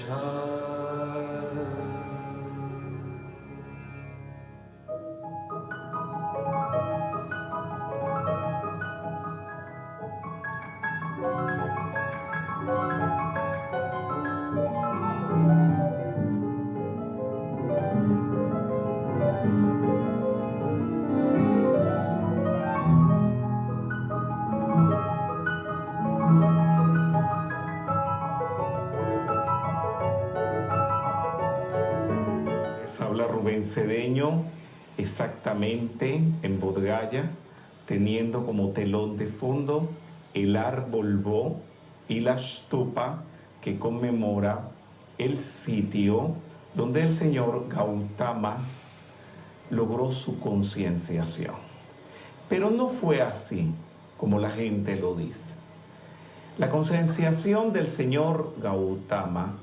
Les habla Rubén Cedeño, exactamente en Bodh-Gaya, teniendo como telón de fondo el árbol Bo y la stupa que conmemora el sitio donde el señor Gautama logró su concienciación. Pero no fue así como la gente lo dice. La concienciación del señor Gautama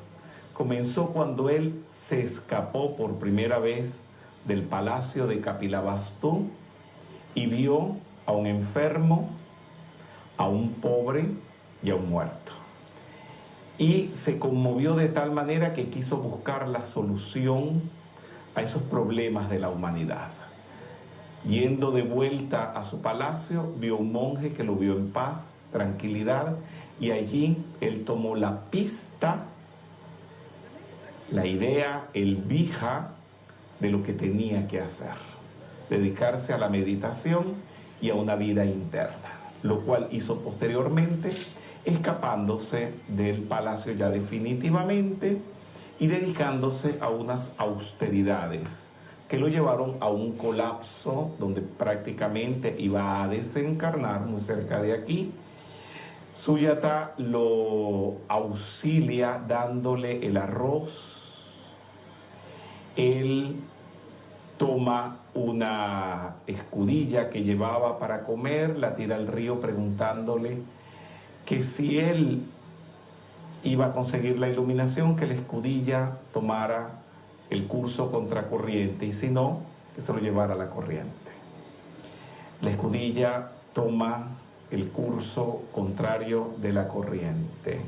comenzó cuando él se escapó por primera vez del palacio de Kapilavastu y vio a un enfermo, a un pobre y a un muerto. Y se conmovió de tal manera que quiso buscar la solución a esos problemas de la humanidad. Yendo de vuelta a su palacio, vio un monje que lo vio en paz, tranquilidad, y allí él tomó la pista, la idea, el vija de lo que tenía que hacer, dedicarse a la meditación y a una vida interna, lo cual hizo posteriormente, escapándose del palacio ya definitivamente y dedicándose a unas austeridades que lo llevaron a un colapso donde prácticamente iba a desencarnar muy cerca de aquí. Suyata lo auxilia dándole el arroz. Él toma una escudilla que llevaba para comer, la tira al río preguntándole que si él iba a conseguir la iluminación, que la escudilla tomara el curso contracorriente, y si no, que se lo llevara a la corriente. La escudilla toma el curso contrario de la corriente.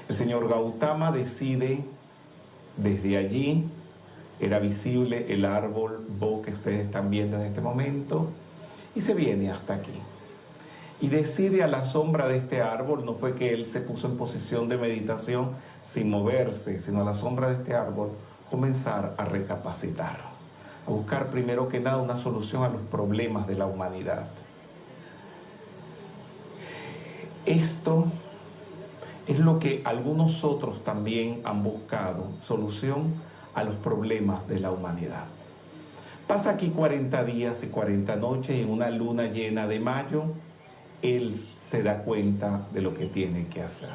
El señor Gautama decide, desde allí, era visible el árbol Bo que ustedes están viendo en este momento, y se viene hasta aquí. Y decide a la sombra de este árbol. No fue que él se puso en posición de meditación sin moverse, sino a la sombra de este árbol comenzar a recapacitar, a buscar primero que nada una solución a los problemas de la humanidad. Esto es lo que algunos otros también han buscado, solución a los problemas de la humanidad. Pasa aquí 40 días y 40 noches y en una luna llena de mayo, él se da cuenta de lo que tiene que hacer.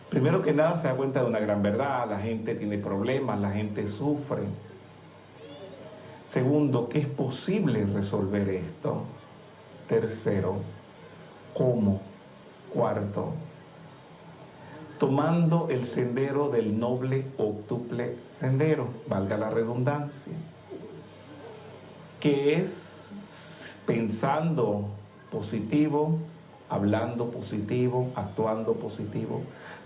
Primero que nada se da cuenta de una gran verdad: la gente tiene problemas, la gente sufre. Segundo, que es posible resolver esto. Tercero, ¿cómo? Cuarto, tomando el sendero del noble octuple sendero, valga la redundancia, que es pensando positivo, hablando positivo, actuando positivo,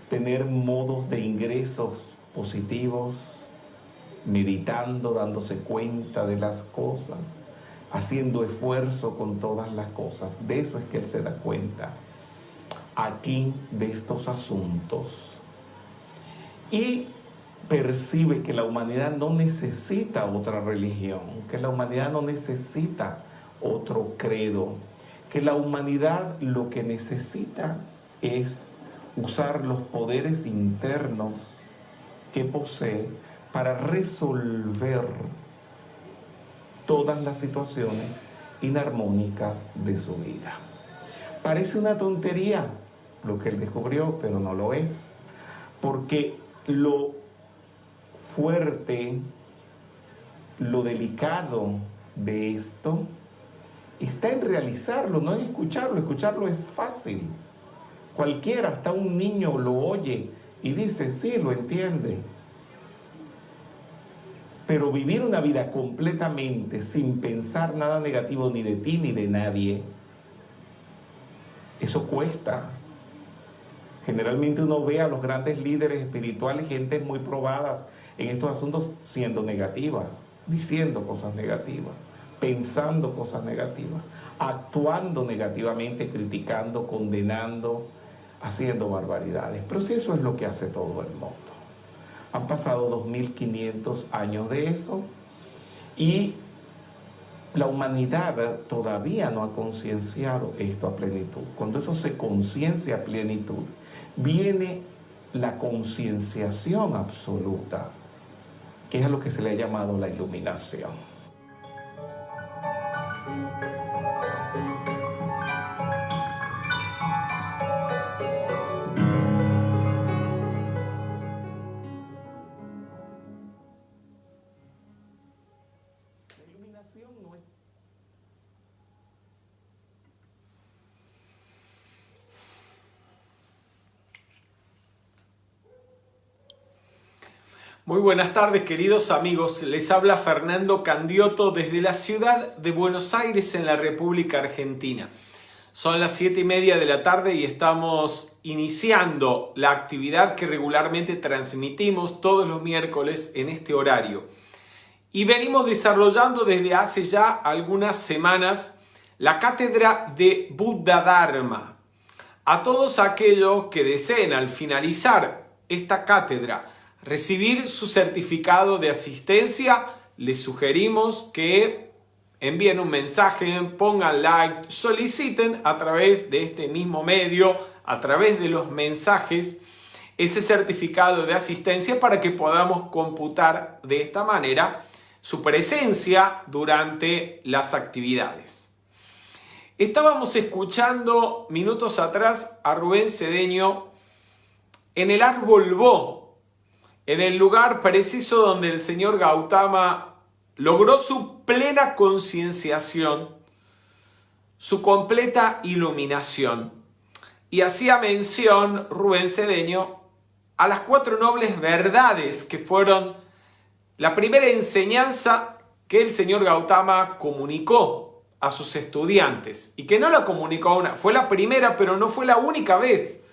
tener modos de ingresos positivos, meditando, dándose cuenta de las cosas, haciendo esfuerzo con todas las cosas. De eso es que él se da cuenta aquí de estos asuntos y percibe que la humanidad no necesita otra religión, que la humanidad no necesita otro credo, que la humanidad lo que necesita es usar los poderes internos que posee para resolver todas las situaciones inarmónicas de su vida. Parece una tontería lo que él descubrió, pero no lo es, porque lo fuerte, lo delicado de esto está en realizarlo, no en escucharlo. Escucharlo es fácil. Cualquiera, hasta un niño lo oye y dice, sí, lo entiende. Pero vivir una vida completamente sin pensar nada negativo ni de ti ni de nadie, eso cuesta. Generalmente uno ve a los grandes líderes espirituales, gentes muy probadas en estos asuntos, siendo negativas, diciendo cosas negativas, pensando cosas negativas, actuando negativamente, criticando, condenando, haciendo barbaridades. Pero si eso es lo que hace todo el mundo. Han pasado 2500 años de eso y la humanidad todavía no ha concienciado esto a plenitud. Cuando eso se conciencia a plenitud, viene la concienciación absoluta, que es a lo que se le ha llamado la iluminación. La iluminación no es... Muy buenas tardes, queridos amigos. Les habla Fernando Candiotto desde la ciudad de Buenos Aires, en la República Argentina. Son las 7:30 de la tarde y estamos iniciando la actividad que regularmente transmitimos todos los miércoles en este horario. Y venimos desarrollando desde hace ya algunas semanas la cátedra de Buddha Dharma. A todos aquellos que deseen al finalizar esta cátedra recibir su certificado de asistencia, les sugerimos que envíen un mensaje, pongan like, soliciten a través de este mismo medio, a través de los mensajes, ese certificado de asistencia para que podamos computar de esta manera su presencia durante las actividades. Estábamos escuchando minutos atrás a Rubén Cedeño en el árbol Bo, en el lugar preciso donde el señor Gautama logró su plena concienciación, su completa iluminación. Y hacía mención Rubén Cedeño a las 4 nobles verdades que fueron la primera enseñanza que el señor Gautama comunicó a sus estudiantes. Y que no la comunicó fue la primera, pero no fue la única vez.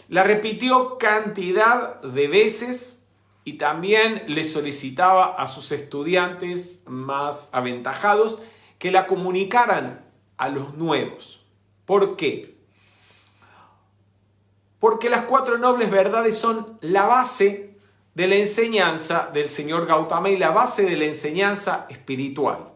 La repitió cantidad de veces. Y también le solicitaba a sus estudiantes más aventajados que la comunicaran a los nuevos. ¿Por qué? Porque las 4 nobles verdades son la base de la enseñanza del señor Gautama y la base de la enseñanza espiritual.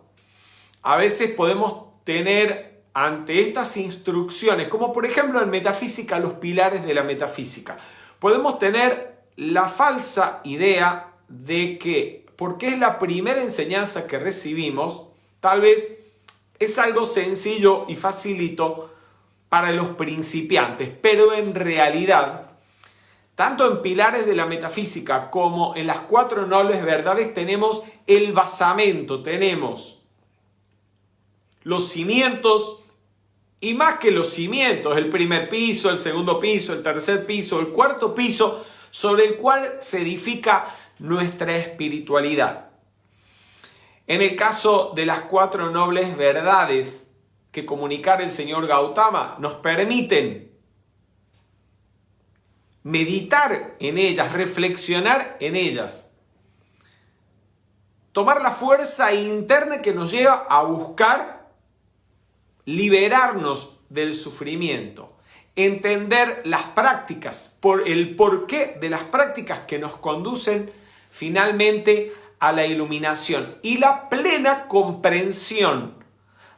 A veces podemos tener ante estas instrucciones, como por ejemplo en metafísica, los pilares de la metafísica, podemos tener la falsa idea de que, porque es la primera enseñanza que recibimos, tal vez es algo sencillo y facilito para los principiantes, pero en realidad, tanto en pilares de la metafísica como en las 4 nobles verdades tenemos el basamento, tenemos los cimientos y más que los cimientos, el primer piso, el segundo piso, el tercer piso, el cuarto piso, sobre el cual se edifica nuestra espiritualidad. En el caso de las 4 nobles verdades que comunicar el señor Gautama, nos permiten meditar en ellas, reflexionar en ellas, tomar la fuerza interna que nos lleva a buscar liberarnos del sufrimiento, entender las prácticas, por el porqué de las prácticas que nos conducen finalmente a la iluminación. Y la plena comprensión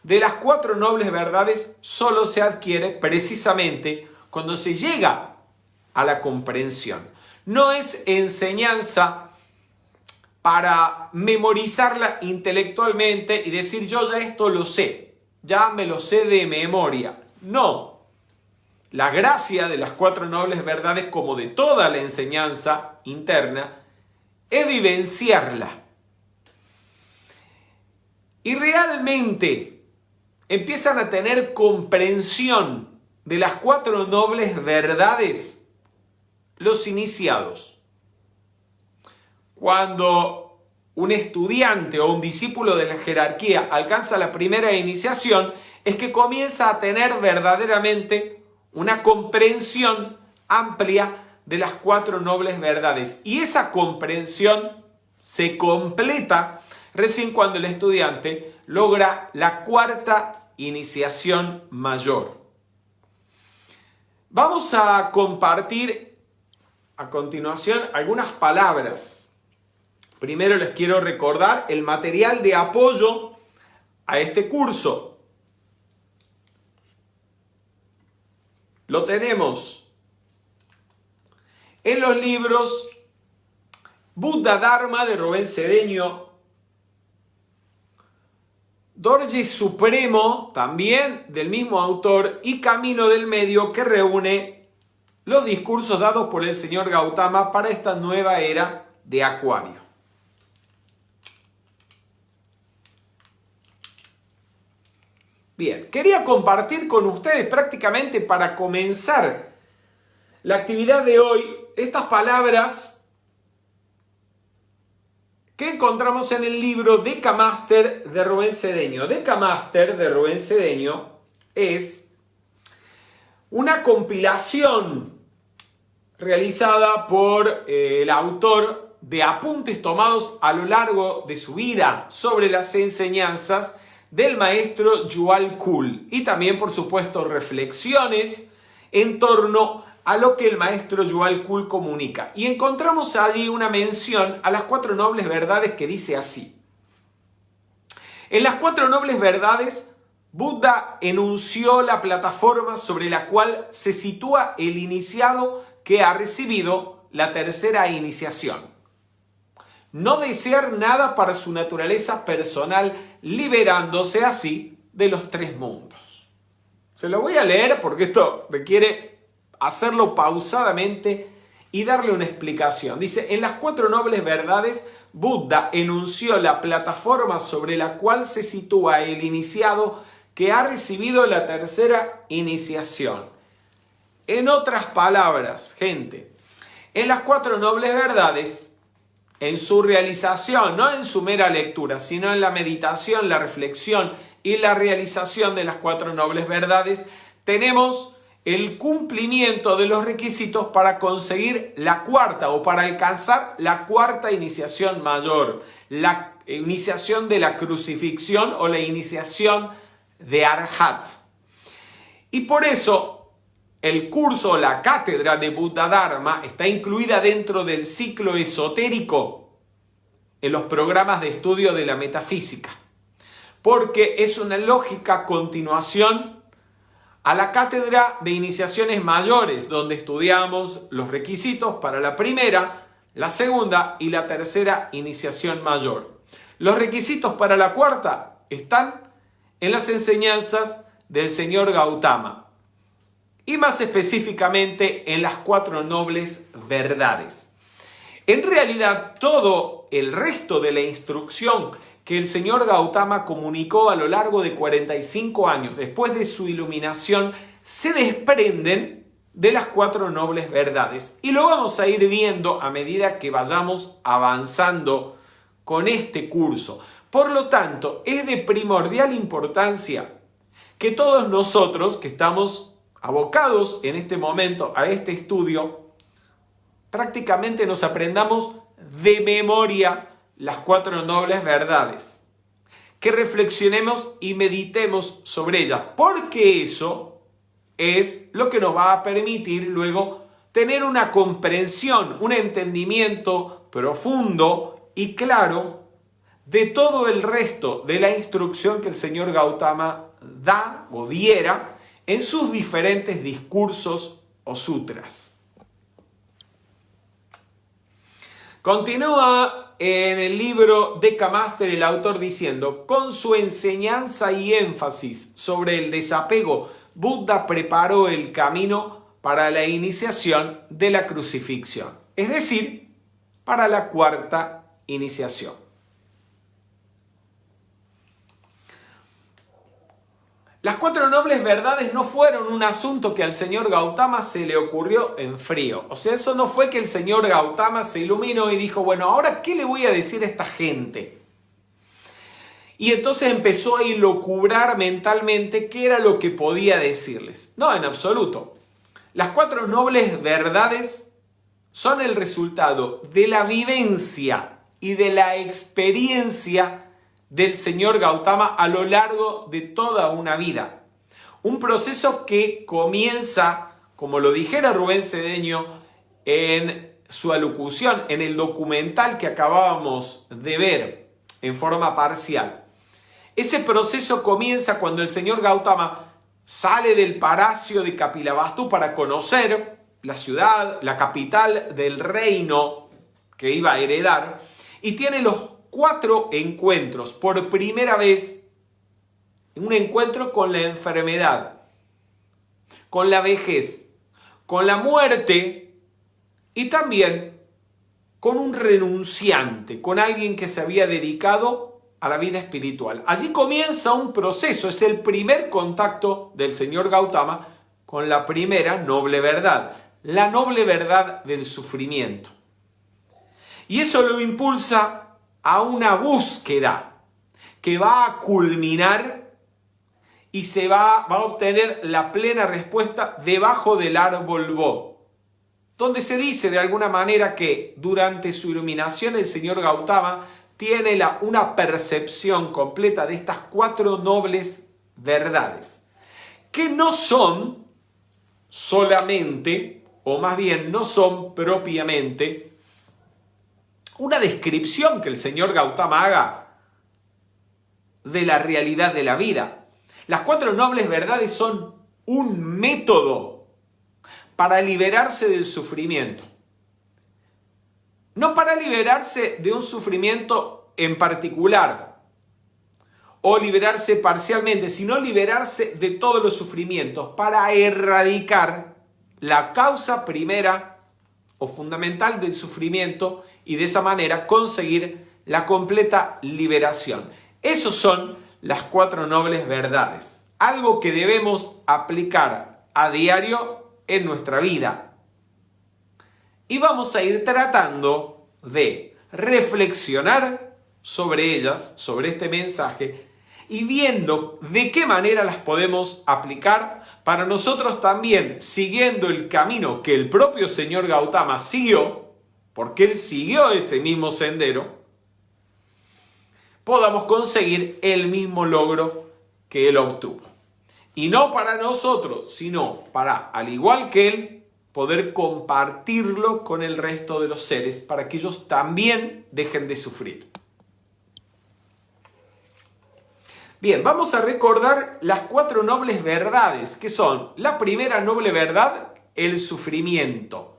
de las 4 nobles verdades solo se adquiere precisamente cuando se llega a la comprensión. No es enseñanza para memorizarla intelectualmente y decir yo ya esto lo sé, ya me lo sé de memoria. No. La gracia de las 4 nobles verdades, como de toda la enseñanza interna, es vivenciarla. Y realmente empiezan a tener comprensión de las 4 nobles verdades los iniciados. Cuando un estudiante o un discípulo de la jerarquía alcanza la primera iniciación, es que comienza a tener verdaderamente una comprensión amplia de las 4 nobles verdades. Y esa comprensión se completa recién cuando el estudiante logra la 4ª iniciación mayor. Vamos a compartir a continuación algunas palabras. Primero les quiero recordar el material de apoyo a este curso. Lo tenemos en los libros Buddha Dharma de Rubén Cedeño, Dorje Supremo, también del mismo autor, y Camino del Medio, que reúne los discursos dados por el señor Gautama para esta nueva era de Acuario. Bien, quería compartir con ustedes prácticamente para comenzar la actividad de hoy estas palabras que encontramos en el libro Decamaster de Rubén Cedeño. Decamaster de Rubén Cedeño es una compilación realizada por el autor de apuntes tomados a lo largo de su vida sobre las enseñanzas del maestro Yuval Kul, y también, por supuesto, reflexiones en torno a lo que el maestro Yuval Kul comunica. Y encontramos allí una mención a las 4 nobles verdades que dice así. En las 4 nobles verdades, Buda enunció la plataforma sobre la cual se sitúa el iniciado que ha recibido la 3ª iniciación. No desear nada para su naturaleza personal, liberándose así de los 3 mundos. Se lo voy a leer porque esto requiere hacerlo pausadamente y darle una explicación. Dice, en las 4 nobles verdades, Buda enunció la plataforma sobre la cual se sitúa el iniciado que ha recibido la 3ª iniciación. En otras palabras, gente, en las 4 nobles verdades, en su realización, no en su mera lectura, sino en la meditación, la reflexión y la realización de las 4 nobles verdades, tenemos el cumplimiento de los requisitos para conseguir la 4ª o para alcanzar la 4ª iniciación mayor, la iniciación de la crucifixión o la iniciación de Arhat. Y por eso el curso, la cátedra de Buddha Dharma, está incluida dentro del ciclo esotérico en los programas de estudio de la metafísica, porque es una lógica continuación a la cátedra de iniciaciones mayores, donde estudiamos los requisitos para la 1ª, la 2ª y la 3ª iniciación mayor. Los requisitos para la 4ª están en las enseñanzas del señor Gautama, y más específicamente en las 4 nobles verdades. En realidad, todo el resto de la instrucción que el señor Gautama comunicó a lo largo de 45 años después de su iluminación se desprenden de las 4 nobles verdades. Y lo vamos a ir viendo a medida que vayamos avanzando con este curso. Por lo tanto, es de primordial importancia que todos nosotros que estamos abocados en este momento a este estudio, prácticamente nos aprendamos de memoria las 4 nobles verdades, que reflexionemos y meditemos sobre ellas, porque eso es lo que nos va a permitir luego tener una comprensión, un entendimiento profundo y claro de todo el resto de la instrucción que el señor Gautama da o diera en sus diferentes discursos o sutras. Continúa en el libro Decamaster el autor diciendo, con su enseñanza y énfasis sobre el desapego, Buda preparó el camino para la iniciación de la crucifixión, es decir, para la 4ª iniciación. Las 4 nobles verdades no fueron un asunto que al señor Gautama se le ocurrió en frío. O sea, eso no fue que el señor Gautama se iluminó y dijo, bueno, ¿ahora qué le voy a decir a esta gente? Y entonces empezó a ilocubrar mentalmente qué era lo que podía decirles. No, en absoluto. Las 4 nobles verdades son el resultado de la vivencia y de la experiencia del señor Gautama a lo largo de toda una vida. Un proceso que comienza, como lo dijera Rubén Cedeño en su alocución, en el documental que acabábamos de ver en forma parcial. Ese proceso comienza cuando el señor Gautama sale del palacio de Kapilavastu para conocer la ciudad, la capital del reino que iba a heredar, y tiene los 4 encuentros por primera vez, un encuentro con la enfermedad, con la vejez, con la muerte y también con un renunciante, con alguien que se había dedicado a la vida espiritual. Allí comienza un proceso, es el primer contacto del señor Gautama con la primera noble verdad, la noble verdad del sufrimiento. Y eso lo impulsa a una búsqueda que va a culminar y se va a obtener la plena respuesta debajo del árbol Bo, donde se dice de alguna manera que durante su iluminación el señor Gautama tiene una percepción completa de estas 4 nobles verdades, que no son solamente, o más bien no son propiamente, una descripción que el señor Gautama haga de la realidad de la vida. Las 4 nobles verdades son un método para liberarse del sufrimiento. No para liberarse de un sufrimiento en particular o liberarse parcialmente, sino liberarse de todos los sufrimientos para erradicar la causa primera o fundamental del sufrimiento y de esa manera conseguir la completa liberación. Esos son las 4 nobles verdades, algo que debemos aplicar a diario en nuestra vida. Y vamos a ir tratando de reflexionar sobre ellas, sobre este mensaje, y viendo de qué manera las podemos aplicar para nosotros también, siguiendo el camino que el propio señor Gautama siguió, porque él siguió ese mismo sendero, podamos conseguir el mismo logro que él obtuvo. Y no para nosotros, sino para, al igual que él, poder compartirlo con el resto de los seres para que ellos también dejen de sufrir. Bien, vamos a recordar las 4 nobles verdades, que son: la primera noble verdad, el sufrimiento.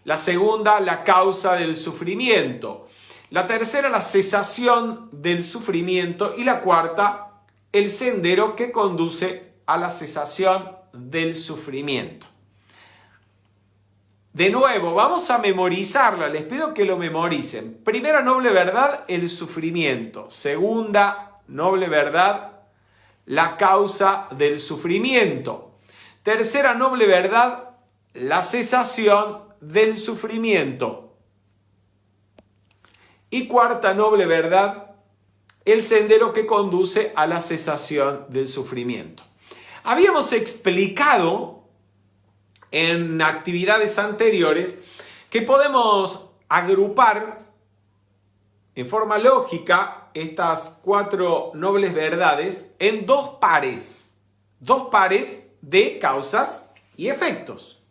La segunda, la causa del sufrimiento. La tercera, la cesación del sufrimiento. Y la cuarta, el sendero que conduce a la cesación del sufrimiento. De nuevo, vamos a memorizarla. Les pido que lo memoricen. Primera noble verdad, el sufrimiento. Segunda noble verdad, la causa del sufrimiento. Tercera noble verdad, la cesación del sufrimiento. Y cuarta noble verdad, el sendero que conduce a la cesación del sufrimiento. Habíamos explicado en actividades anteriores que podemos agrupar en forma lógica estas 4 nobles verdades en 2 pares. 2 pares de causas y efectos.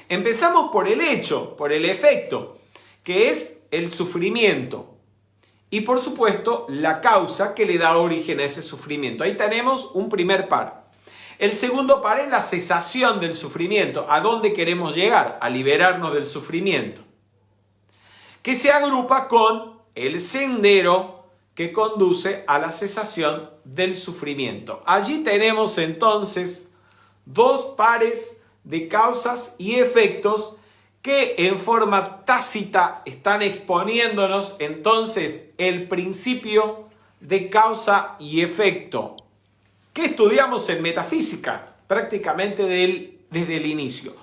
Empezamos por el hecho, por el efecto, que es el sufrimiento. Y por supuesto, la causa que le da origen a ese sufrimiento. Ahí tenemos un primer par. El segundo par es la cesación del sufrimiento. ¿A dónde queremos llegar? A liberarnos del sufrimiento. Que se agrupa con el sendero que conduce a la cesación del sufrimiento. Allí tenemos entonces 2 pares de causas y efectos que en forma tácita están exponiéndonos entonces el principio de causa y efecto que estudiamos en metafísica prácticamente desde el inicio,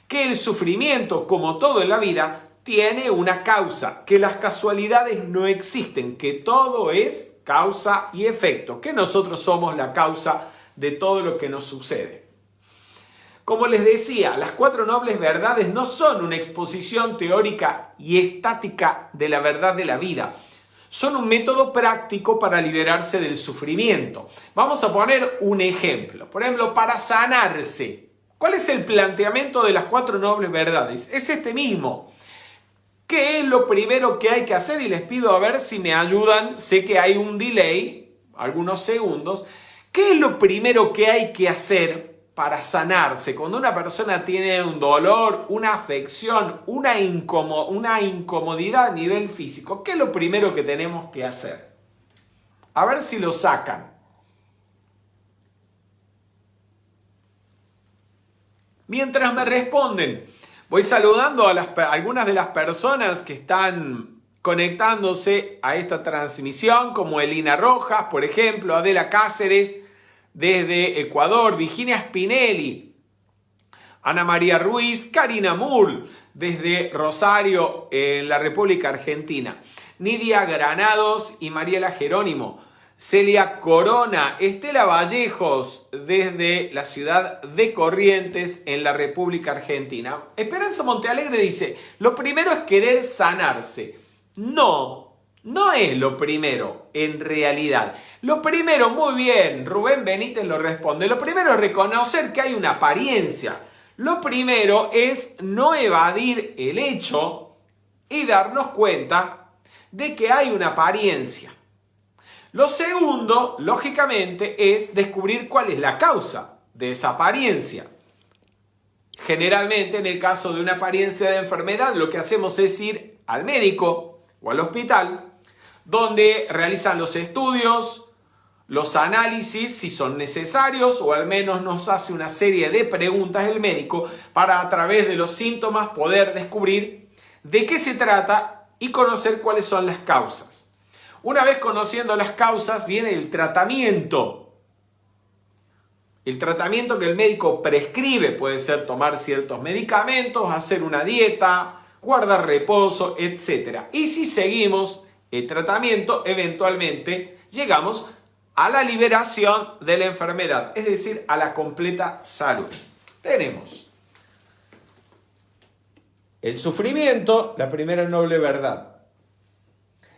que el sufrimiento, como todo en la vida, tiene una causa, que las casualidades no existen, que todo es causa y efecto, que nosotros somos la causa de todo lo que nos sucede. Como les decía, las 4 nobles verdades no son una exposición teórica y estática de la verdad de la vida. Son un método práctico para liberarse del sufrimiento. Vamos a poner un ejemplo. Por ejemplo, para sanarse. ¿Cuál es el planteamiento de las 4 nobles verdades? Es este mismo. ¿Qué es lo primero que hay que hacer? Y les pido a ver si me ayudan. Sé que hay un delay, algunos segundos. ¿Qué es lo primero que hay que hacer para sanarse? Cuando una persona tiene un dolor, una afección, una incomodidad a nivel físico, ¿qué es lo primero que tenemos que hacer? A ver si lo sacan. Mientras me responden, voy saludando a algunas de las personas que están conectándose a esta transmisión, como Elina Rojas, por ejemplo, Adela Cáceres, desde Ecuador, Virginia Spinelli, Ana María Ruiz, Karina Mull, desde Rosario, en la República Argentina, Nidia Granados y Mariela Jerónimo, Celia Corona, Estela Vallejos, desde la ciudad de Corrientes, en la República Argentina. Esperanza Montealegre dice, lo primero es querer sanarse. No es lo primero, en realidad. Lo primero, muy bien, Rubén Benítez lo responde. Lo primero es reconocer que hay una apariencia. Lo primero es no evadir el hecho y darnos cuenta de que hay una apariencia. Lo segundo, lógicamente, es descubrir cuál es la causa de esa apariencia. Generalmente, en el caso de una apariencia de enfermedad, lo que hacemos es ir al médico o al hospital, donde realizan los estudios, los análisis si son necesarios, o al menos nos hace una serie de preguntas el médico para, a través de los síntomas, poder descubrir de qué se trata y conocer cuáles son las causas. Una vez conociendo las causas, viene el tratamiento. El tratamiento que el médico prescribe puede ser tomar ciertos medicamentos, hacer una dieta, guardar reposo, etc. Y si seguimos el tratamiento, eventualmente llegamos a la liberación de la enfermedad, es decir, a la completa salud. Tenemos el sufrimiento, la primera noble verdad.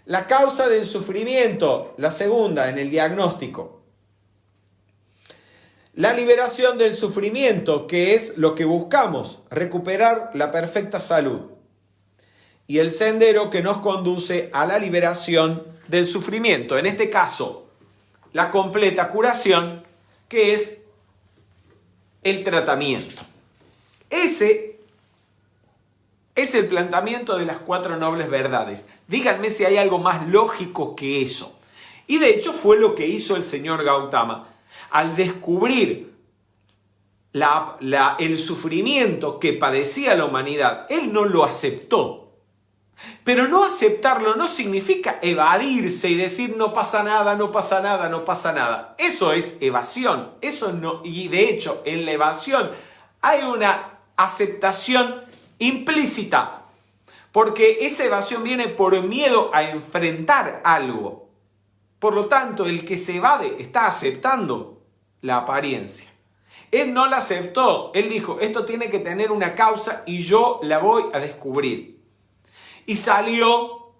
La causa del sufrimiento, la segunda, en el diagnóstico. La liberación del sufrimiento, que es lo que buscamos, recuperar la perfecta salud. Y el sendero que nos conduce a la liberación del sufrimiento. En este caso, la completa curación, que es el tratamiento. Ese es el planteamiento de las 4 nobles verdades. Díganme si hay algo más lógico que eso. Y de hecho fue lo que hizo el señor Gautama. Al descubrir el sufrimiento que padecía la humanidad, él no lo aceptó. Pero no aceptarlo no significa evadirse y decir no pasa nada, no pasa nada, no pasa nada. Eso es evasión. Eso no, y de hecho en la evasión hay una aceptación implícita, porque esa evasión viene por miedo a enfrentar algo. Por lo tanto, el que se evade está aceptando la apariencia. Él no la aceptó, él dijo, esto tiene que tener una causa y yo la voy a descubrir. Y salió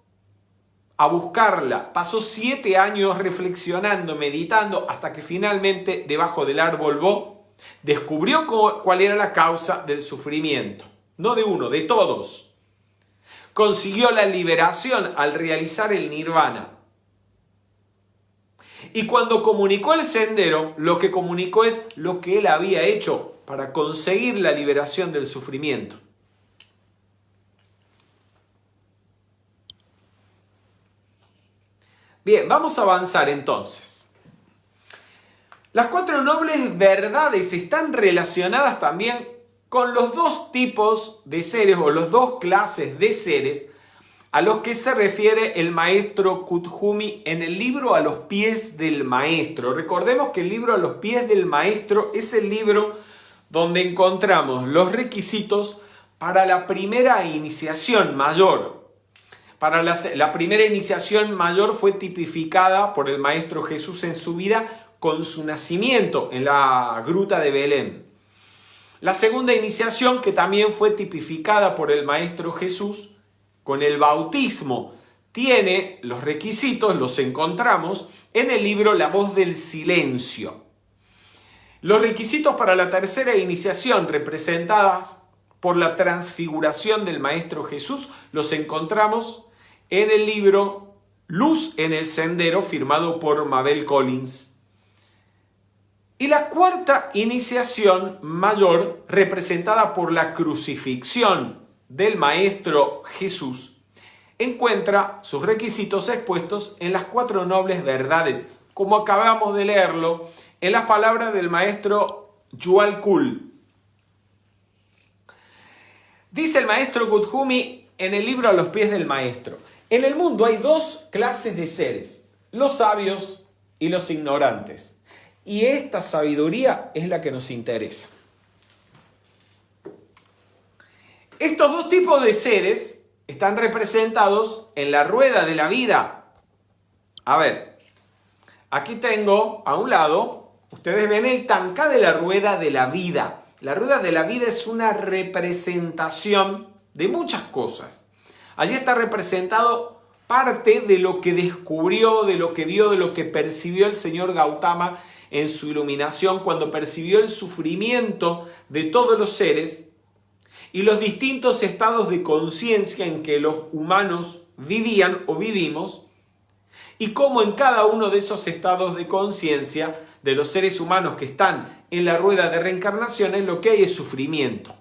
a buscarla, pasó 7 años reflexionando, meditando, hasta que finalmente debajo del árbol Bo descubrió cuál era la causa del sufrimiento. No de uno, de todos. Consiguió la liberación al realizar el nirvana. Y cuando comunicó el sendero, lo que comunicó es lo que él había hecho para conseguir la liberación del sufrimiento. Bien, vamos a avanzar entonces. Las 4 nobles verdades están relacionadas también con los 2 tipos de seres o las 2 clases de seres a los que se refiere el maestro Kuthumi en el libro A los pies del maestro. Recordemos que el libro A los pies del maestro es el libro donde encontramos los requisitos para la primera iniciación mayor. Para la primera iniciación mayor fue tipificada por el Maestro Jesús en su vida con su nacimiento en la gruta de Belén. La segunda iniciación, que también fue tipificada por el Maestro Jesús con el bautismo, tiene los requisitos, los encontramos en el libro La Voz del Silencio. Los requisitos para la tercera iniciación, representadas por la transfiguración del Maestro Jesús, los encontramos en el libro Luz en el Sendero, firmado por Mabel Collins. Y la cuarta iniciación mayor, representada por la crucifixión del Maestro Jesús, encuentra sus requisitos expuestos en las 4 nobles verdades, como acabamos de leerlo en las palabras del Maestro Yuval Kul. Dice el Maestro Kuthumi en el libro A los pies del Maestro: en el mundo hay 2 clases de seres, los sabios y los ignorantes. Y esta sabiduría es la que nos interesa. Estos 2 tipos de seres están representados en la rueda de la vida. A ver, aquí tengo a un lado, ustedes ven el tancá de la rueda de la vida. La rueda de la vida es una representación de muchas cosas. Allí está representado parte de lo que descubrió, de lo que vio, de lo que percibió el señor Gautama en su iluminación, cuando percibió el sufrimiento de todos los seres y los distintos estados de conciencia en que los humanos vivían o vivimos, y cómo en cada uno de esos estados de conciencia de los seres humanos que están en la rueda de reencarnaciones, lo que hay es sufrimiento.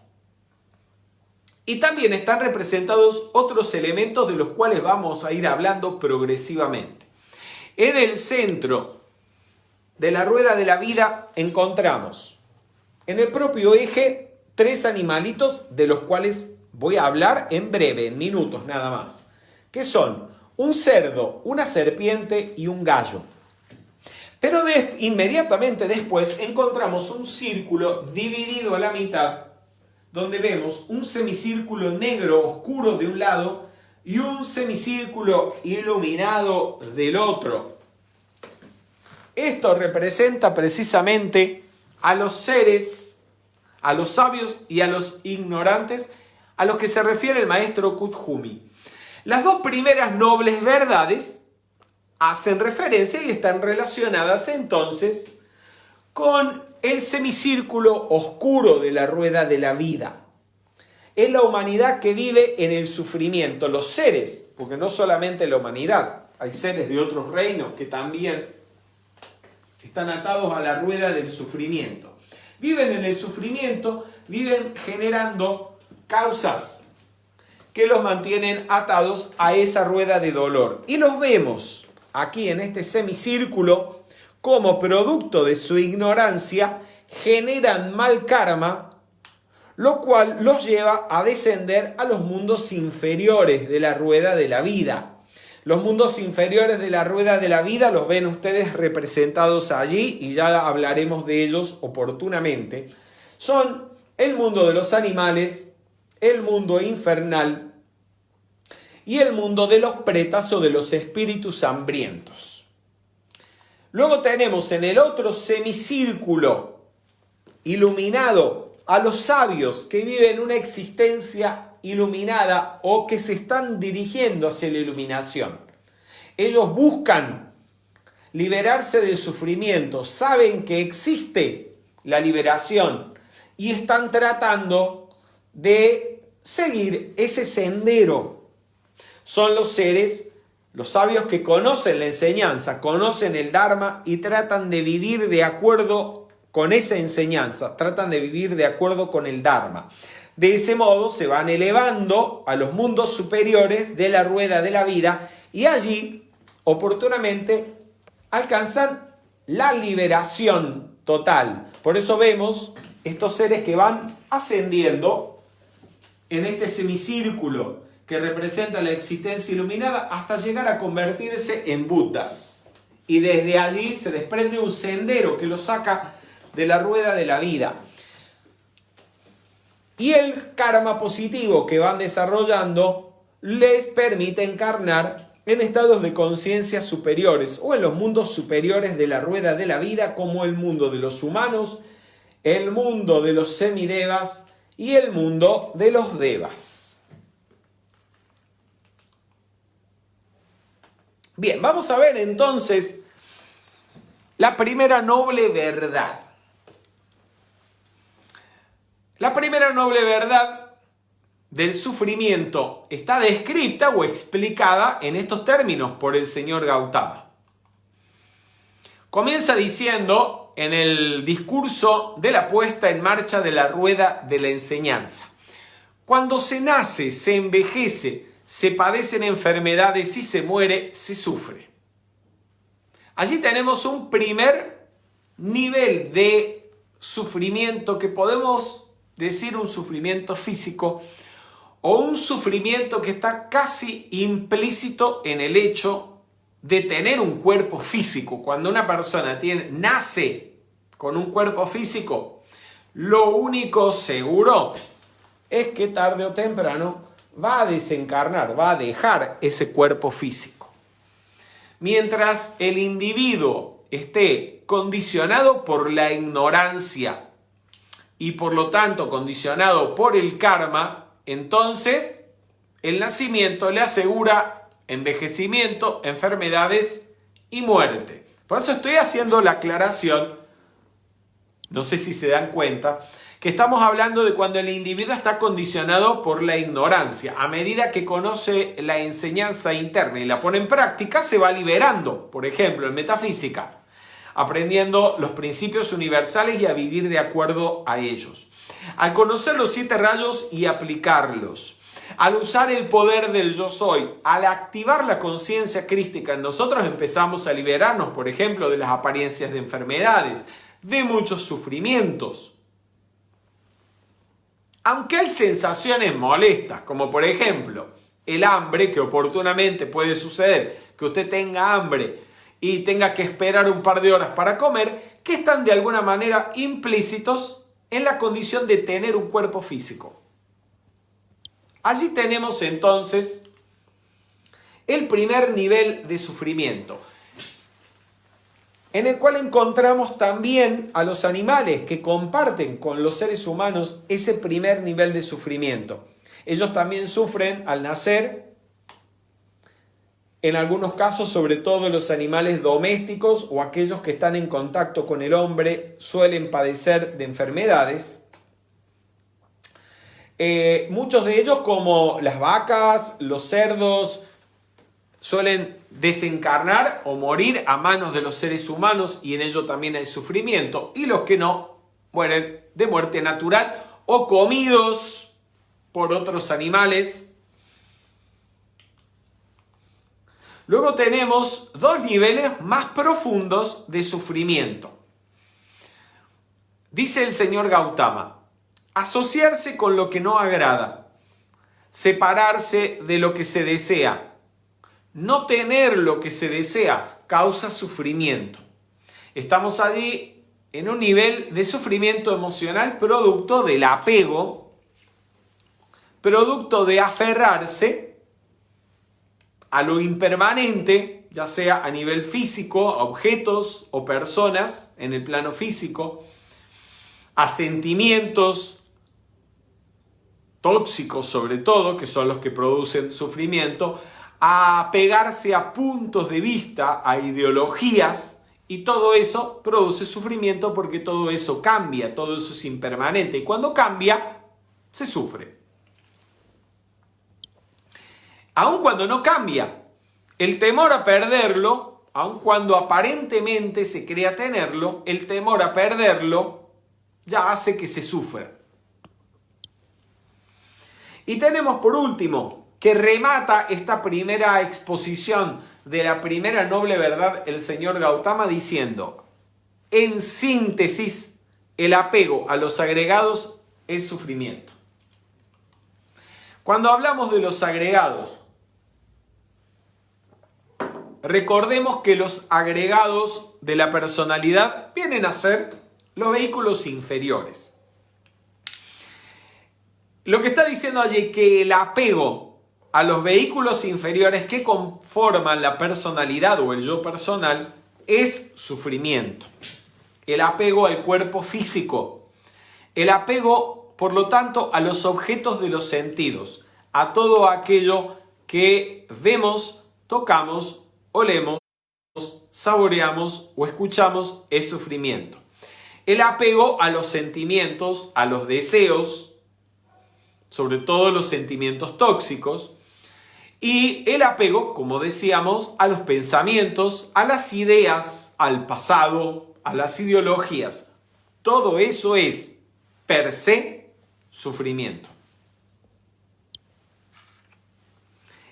Y también están representados otros elementos de los cuales vamos a ir hablando progresivamente. En el centro de la rueda de la vida encontramos en el propio eje 3 animalitos de los cuales voy a hablar en breve, en minutos nada más, que son un cerdo, una serpiente y un gallo. Pero inmediatamente después encontramos un círculo dividido a la mitad, donde vemos un semicírculo negro oscuro de un lado y un semicírculo iluminado del otro. Esto representa precisamente a los seres, a los sabios y a los ignorantes, a los que se refiere el Maestro Kuthumi. Las 2 primeras nobles verdades hacen referencia y están relacionadas entonces con el semicírculo oscuro de la rueda de la vida. Es la humanidad que vive en el sufrimiento, los seres, porque no solamente la humanidad, hay seres de otros reinos que también están atados a la rueda del sufrimiento. Viven en el sufrimiento, viven generando causas que los mantienen atados a esa rueda de dolor. Y los vemos aquí en este semicírculo como producto de su ignorancia generan mal karma, lo cual los lleva a descender a los mundos inferiores de la rueda de la vida. Los mundos inferiores de la rueda de la vida los ven ustedes representados allí y ya hablaremos de ellos oportunamente. Son el mundo de los animales, el mundo infernal y el mundo de los pretas o de los espíritus hambrientos. Luego tenemos en el otro semicírculo iluminado a los sabios que viven una existencia iluminada o que se están dirigiendo hacia la iluminación. Ellos buscan liberarse del sufrimiento, saben que existe la liberación y están tratando de seguir ese sendero. Son los seres, los sabios que conocen la enseñanza, conocen el Dharma y tratan de vivir de acuerdo con esa enseñanza, tratan de vivir de acuerdo con el Dharma. De ese modo se van elevando a los mundos superiores de la rueda de la vida y allí, oportunamente, alcanzan la liberación total. Por eso vemos estos seres que van ascendiendo en este semicírculo que representa la existencia iluminada hasta llegar a convertirse en Budas. Y desde allí se desprende un sendero que los saca de la rueda de la vida. Y el karma positivo que van desarrollando les permite encarnar en estados de conciencia superiores o en los mundos superiores de la rueda de la vida, como el mundo de los humanos, el mundo de los semidevas y el mundo de los devas. Bien, vamos a ver entonces la primera noble verdad. La primera noble verdad del sufrimiento está descrita o explicada en estos términos por el señor Gautama. Comienza diciendo en el discurso de la puesta en marcha de la rueda de la enseñanza: cuando se nace, se envejece, se padecen enfermedades y se muere, se sufre. Allí tenemos un primer nivel de sufrimiento que podemos decir un sufrimiento físico o un sufrimiento que está casi implícito en el hecho de tener un cuerpo físico. Cuando una persona nace con un cuerpo físico, lo único seguro es que tarde o temprano va a desencarnar, va a dejar ese cuerpo físico. Mientras el individuo esté condicionado por la ignorancia y por lo tanto condicionado por el karma, entonces el nacimiento le asegura envejecimiento, enfermedades y muerte. Por eso estoy haciendo la aclaración, no sé si se dan cuenta, que estamos hablando de cuando el individuo está condicionado por la ignorancia. A medida que conoce la enseñanza interna y la pone en práctica, se va liberando. Por ejemplo, en metafísica, aprendiendo los principios universales y a vivir de acuerdo a ellos. Al conocer los 7 rayos y aplicarlos, al usar el poder del yo soy, al activar la conciencia crística en nosotros, empezamos a liberarnos, por ejemplo, de las apariencias de enfermedades, de muchos sufrimientos. Aunque hay sensaciones molestas, como por ejemplo el hambre, que oportunamente puede suceder que usted tenga hambre y tenga que esperar un par de horas para comer, que están de alguna manera implícitos en la condición de tener un cuerpo físico. Allí tenemos entonces el primer nivel de sufrimiento, en el cual encontramos también a los animales que comparten con los seres humanos ese primer nivel de sufrimiento. Ellos también sufren al nacer. En algunos casos, sobre todo los animales domésticos o aquellos que están en contacto con el hombre, suelen padecer de enfermedades. Muchos de ellos, como las vacas, los cerdos, suelen desencarnar o morir a manos de los seres humanos y en ello también hay sufrimiento. Y los que no, mueren de muerte natural o comidos por otros animales. Luego tenemos 2 niveles más profundos de sufrimiento. Dice el señor Gautama: asociarse con lo que no agrada, separarse de lo que se desea, no tener lo que se desea, causa sufrimiento. Estamos allí en un nivel de sufrimiento emocional producto del apego, producto de aferrarse a lo impermanente, ya sea a nivel físico, a objetos o personas en el plano físico, a sentimientos tóxicos sobre todo, que son los que producen sufrimiento, a apegarse a puntos de vista, a ideologías, y todo eso produce sufrimiento porque todo eso cambia, todo eso es impermanente, y cuando cambia, se sufre. Aun cuando no cambia, el temor a perderlo, aun cuando aparentemente se crea tenerlo, el temor a perderlo ya hace que se sufra. Y tenemos por último, que remata esta primera exposición de la primera noble verdad, el señor Gautama diciendo: en síntesis, el apego a los agregados es sufrimiento. Cuando hablamos de los agregados, recordemos que los agregados de la personalidad vienen a ser los vehículos inferiores. Lo que está diciendo allí que el apego a los vehículos inferiores que conforman la personalidad o el yo personal es sufrimiento. El apego al cuerpo físico, El apego, por lo tanto, a los objetos de los sentidos, a todo aquello que vemos, tocamos, olemos, saboreamos o escuchamos es sufrimiento. El apego a los sentimientos, a los deseos, sobre todo los sentimientos tóxicos, y el apego, como decíamos, a los pensamientos, a las ideas, al pasado, a las ideologías. Todo eso es, per se, sufrimiento.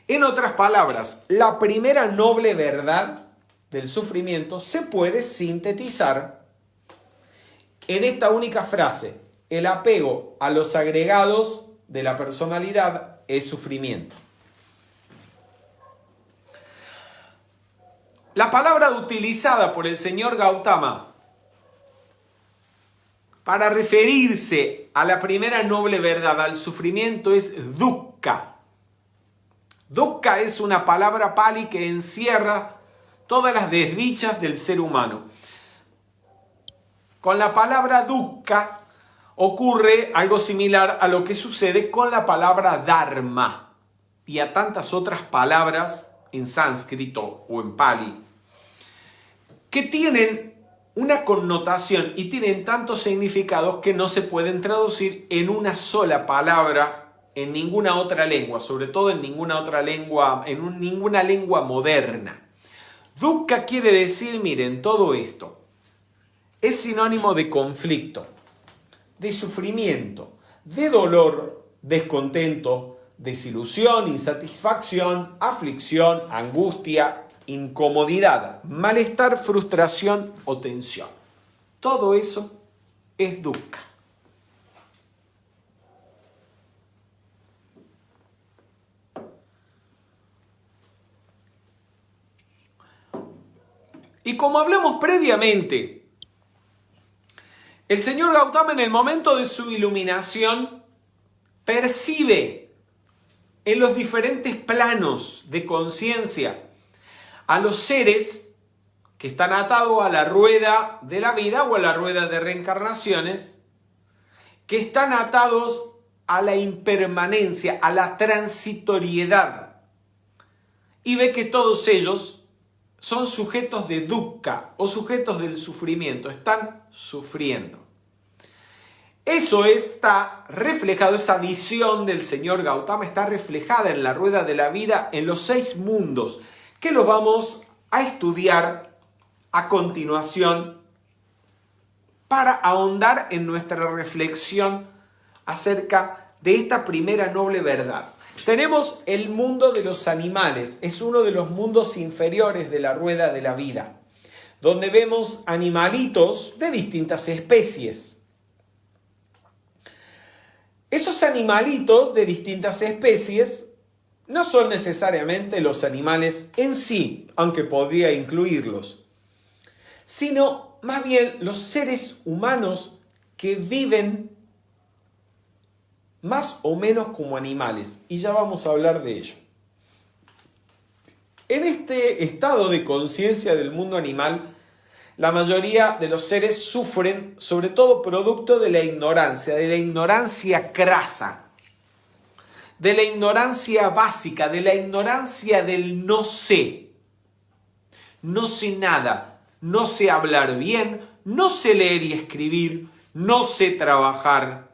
En otras palabras, la primera noble verdad del sufrimiento se puede sintetizar en esta única frase: el apego a los agregados de la personalidad es sufrimiento. La palabra utilizada por el señor Gautama para referirse a la primera noble verdad, al sufrimiento, es dukkha. Dukkha es una palabra pali que encierra todas las desdichas del ser humano. Con la palabra dukkha ocurre algo similar a lo que sucede con la palabra dharma y a tantas otras palabras en sánscrito o en pali, que tienen una connotación y tienen tantos significados que no se pueden traducir en una sola palabra en ninguna otra lengua, sobre todo en ninguna otra lengua, ninguna lengua moderna. Dukkha quiere decir, miren, todo esto es sinónimo de conflicto, de sufrimiento, de dolor, descontento, desilusión, insatisfacción, aflicción, angustia, incomodidad, malestar, frustración o tensión. Todo eso es dukkha. Y como hablamos previamente, el señor Gautama en el momento de su iluminación percibe en los diferentes planos de conciencia a los seres que están atados a la rueda de la vida o a la rueda de reencarnaciones, que están atados a la impermanencia, a la transitoriedad, y ve que todos ellos son sujetos de dukkha o sujetos del sufrimiento, están sufriendo. Eso está reflejado, esa visión del señor Gautama está reflejada en la rueda de la vida en los 6 mundos, que los vamos a estudiar a continuación para ahondar en nuestra reflexión acerca de esta primera noble verdad. Tenemos el mundo de los animales, es uno de los mundos inferiores de la rueda de la vida, donde vemos animalitos de distintas especies. Esos animalitos de distintas especies no son necesariamente los animales en sí, aunque podría incluirlos, sino más bien los seres humanos que viven más o menos como animales, y ya vamos a hablar de ello. En este estado de conciencia del mundo animal, la mayoría de los seres sufren, sobre todo producto de la ignorancia crasa, de la ignorancia básica, de la ignorancia del no sé. No sé nada, no sé hablar bien, no sé leer y escribir, no sé trabajar,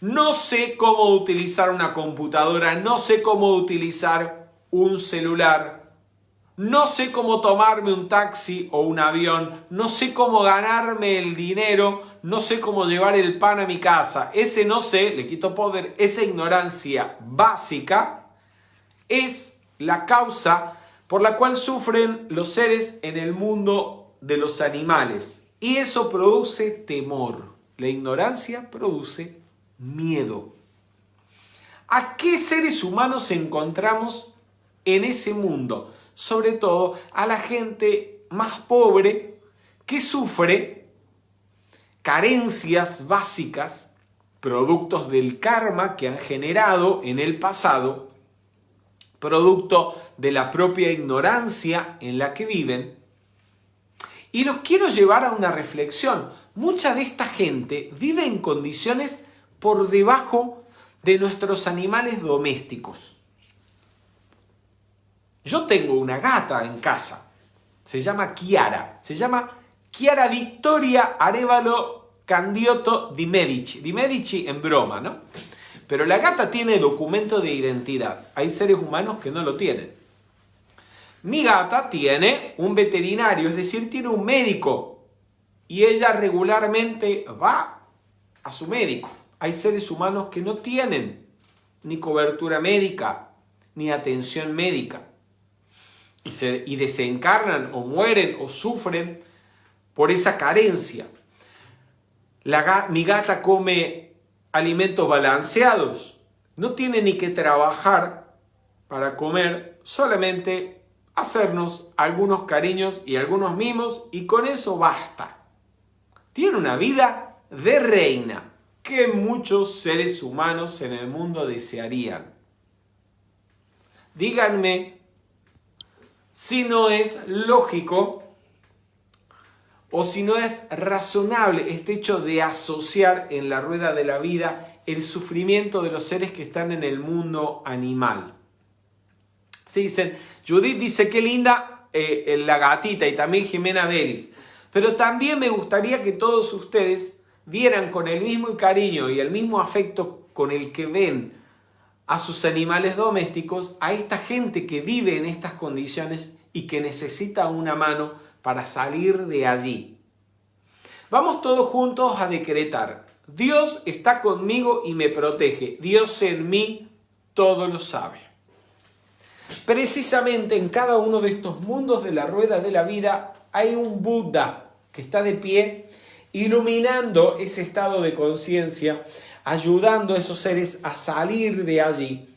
no sé cómo utilizar una computadora, no sé cómo utilizar un celular, no sé cómo tomarme un taxi o un avión, no sé cómo ganarme el dinero, no sé cómo llevar el pan a mi casa. Ese no sé, le quito poder, esa ignorancia básica es la causa por la cual sufren los seres en el mundo de los animales. Y eso produce temor. La ignorancia produce miedo. ¿A qué seres humanos encontramos en ese mundo? Sobre todo a la gente más pobre que sufre carencias básicas, productos del karma que han generado en el pasado, producto de la propia ignorancia en la que viven, Y los quiero llevar a una reflexión. Mucha de esta gente vive en condiciones por debajo de nuestros animales domésticos. Yo tengo una gata en casa. Se llama Chiara. Se llama Chiara Victoria Arévalo Candiotto di Medici. Di Medici en broma, ¿no? Pero la gata tiene documento de identidad. Hay seres humanos que no lo tienen. Mi gata tiene un veterinario, es decir, tiene un médico. Y ella regularmente va a su médico. Hay seres humanos que no tienen ni cobertura médica, ni atención médica. Y desencarnan o mueren o sufren por esa carencia. Mi gata come alimentos balanceados. No tiene ni que trabajar para comer, solamente hacernos algunos cariños y algunos mimos y con eso basta. Tiene una vida de reina que muchos seres humanos en el mundo desearían. Díganme si no es lógico o si no es razonable este hecho de asociar en la rueda de la vida el sufrimiento de los seres que están en el mundo animal. Sí, dicen, Judith dice qué linda la gatita y también Jimena Beris. Pero también me gustaría que todos ustedes vieran con el mismo cariño y el mismo afecto con el que ven a sus animales domésticos, a esta gente que vive en estas condiciones y que necesita una mano para salir de allí. Vamos todos juntos a decretar. Dios está conmigo y me protege. Dios en mí todo lo sabe. Precisamente en cada uno de estos mundos de la rueda de la vida hay un Buda que está de pie, iluminando ese estado de conciencia, ayudando a esos seres a salir de allí.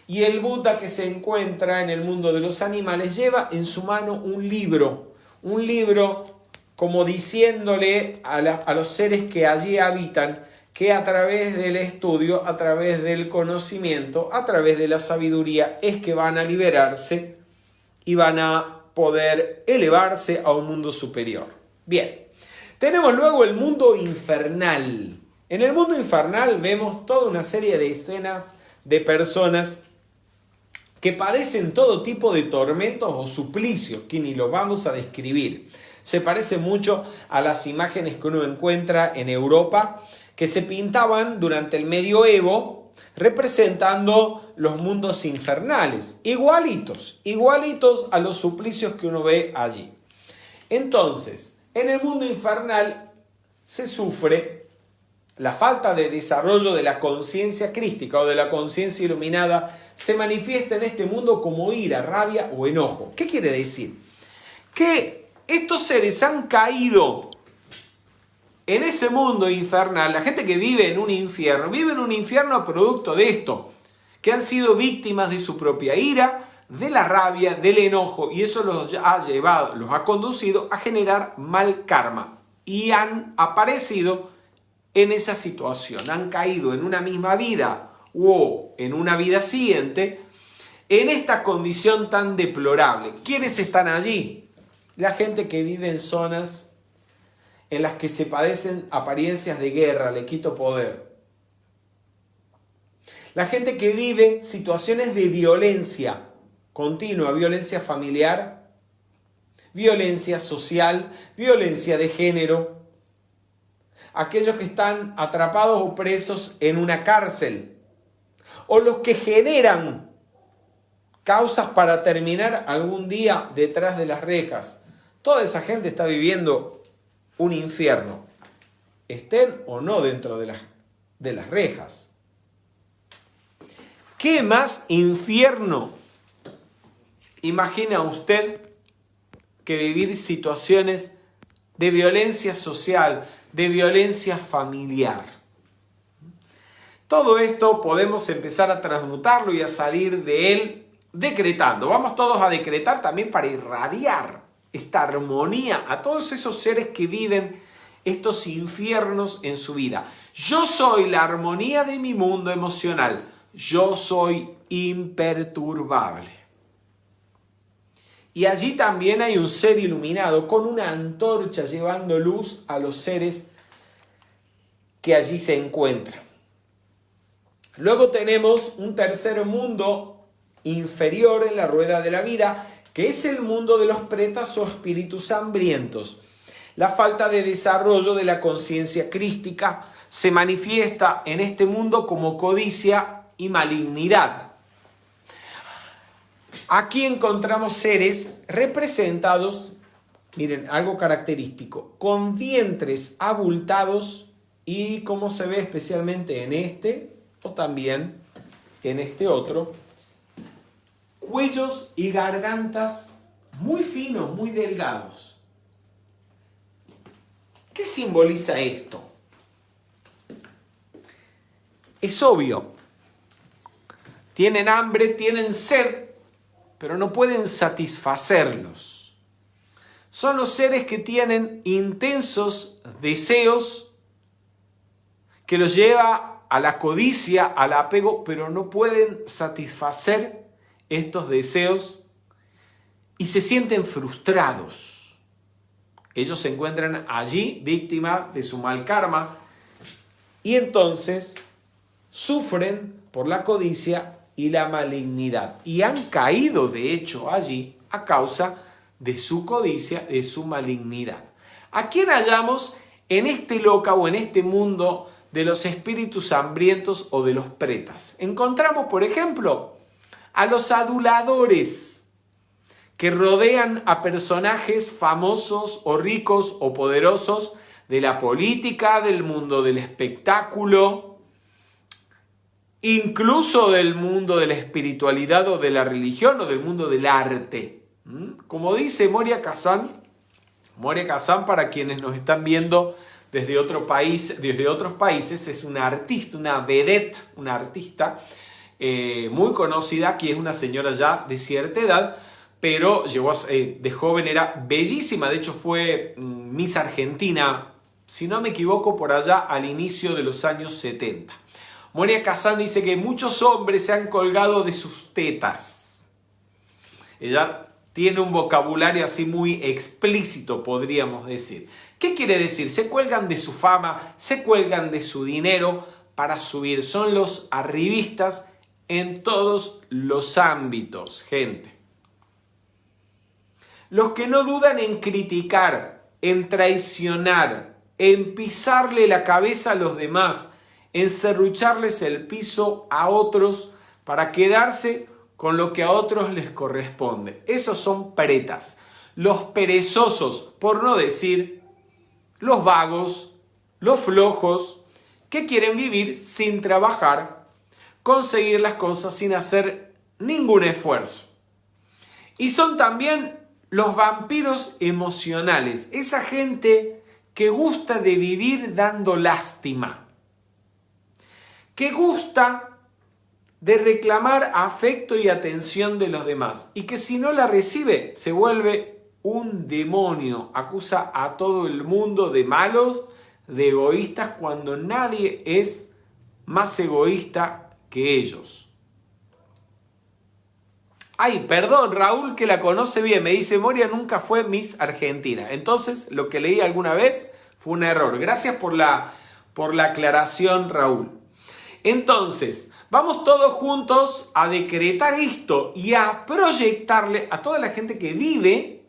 Y el Buda que se encuentra en el mundo de los animales lleva en su mano un libro como diciéndole a los seres que allí habitan que a través del estudio, a través del conocimiento, a través de la sabiduría es que van a liberarse y van a poder elevarse a un mundo superior. Bien, tenemos luego el mundo infernal. En el mundo infernal vemos toda una serie de escenas de personas que padecen todo tipo de tormentos o suplicios, que ni los vamos a describir. Se parece mucho a las imágenes que uno encuentra en Europa, que se pintaban durante el medioevo, representando los mundos infernales, igualitos a los suplicios que uno ve allí. Entonces, en el mundo infernal se sufre la falta de desarrollo de la conciencia crística o de la conciencia iluminada, se manifiesta en este mundo como ira, rabia o enojo. ¿Qué quiere decir? Que estos seres han caído en ese mundo infernal. La gente que vive en un infierno producto de esto, que han sido víctimas de su propia ira, de la rabia, del enojo, y eso los ha conducido a generar mal karma y han aparecido en esa situación, han caído en una misma vida o en una vida siguiente en esta condición tan deplorable. ¿Quiénes están allí? La gente que vive en zonas en las que se padecen apariencias de guerra, le quito poder. La gente que vive situaciones de violencia continua, violencia familiar, violencia social, violencia de género. Aquellos que están atrapados o presos en una cárcel, o los que generan causas para terminar algún día detrás de las rejas. Toda esa gente está viviendo un infierno, estén o no dentro de las rejas. ¿Qué más infierno imagina usted que vivir situaciones de violencia social, de violencia familiar? Todo esto podemos empezar a transmutarlo y a salir de él decretando. Vamos todos a decretar también para irradiar esta armonía a todos esos seres que viven estos infiernos en su vida. Yo soy la armonía de mi mundo emocional. Yo soy imperturbable. Y allí también hay un ser iluminado con una antorcha llevando luz a los seres que allí se encuentran. Luego tenemos un tercer mundo inferior en la rueda de la vida, que es el mundo de los pretas o espíritus hambrientos. La falta de desarrollo de la conciencia crística se manifiesta en este mundo como codicia y malignidad. Aquí encontramos seres representados, miren, algo característico, con vientres abultados y, como se ve especialmente en este o también en este otro, cuellos y gargantas muy finos, muy delgados. ¿Qué simboliza esto? Es obvio. Tienen hambre, tienen sed, pero no pueden satisfacerlos. Son los seres que tienen intensos deseos que los lleva a la codicia, al apego, pero no pueden satisfacer estos deseos y se sienten frustrados. Ellos se encuentran allí víctimas de su mal karma y entonces sufren por la codicia y la malignidad. Y han caído, de hecho, allí a causa de su codicia, de su malignidad. ¿A quién hallamos en este loca o en este mundo de los espíritus hambrientos o de los pretas? Encontramos, por ejemplo, a los aduladores que rodean a personajes famosos o ricos o poderosos de la política, del mundo del espectáculo, incluso del mundo de la espiritualidad o de la religión o del mundo del arte. Como dice Moria Kazan, para quienes nos están viendo desde otro país, desde otros países, es una artista, una vedette, una artista muy conocida, que es una señora ya de cierta edad, pero llegó de joven, era bellísima. De hecho fue Miss Argentina, si no me equivoco, por allá al inicio de los años 70. Moria Kazan dice que muchos hombres se han colgado de sus tetas. Ella tiene un vocabulario así muy explícito, podríamos decir. ¿Qué quiere decir? Se cuelgan de su fama, se cuelgan de su dinero para subir. Son los arribistas en todos los ámbitos, gente. Los que no dudan en criticar, en traicionar, en pisarle la cabeza a los demás, en serrucharles el piso a otros para quedarse con lo que a otros les corresponde. Esos son pretas. Los perezosos, por no decir los vagos, los flojos, que quieren vivir sin trabajar, conseguir las cosas sin hacer ningún esfuerzo. Y son también los vampiros emocionales, esa gente que gusta de vivir dando lástima, que gusta de reclamar afecto y atención de los demás y que si no la recibe se vuelve un demonio, acusa a todo el mundo de malos, de egoístas, cuando nadie es más egoísta que ellos. Ay, perdón, Raúl, que la conoce bien, me dice: Moria nunca fue Miss Argentina. Entonces, lo que leí alguna vez fue un error. Gracias por la aclaración, Raúl. Entonces, vamos todos juntos a decretar esto y a proyectarle a toda la gente que vive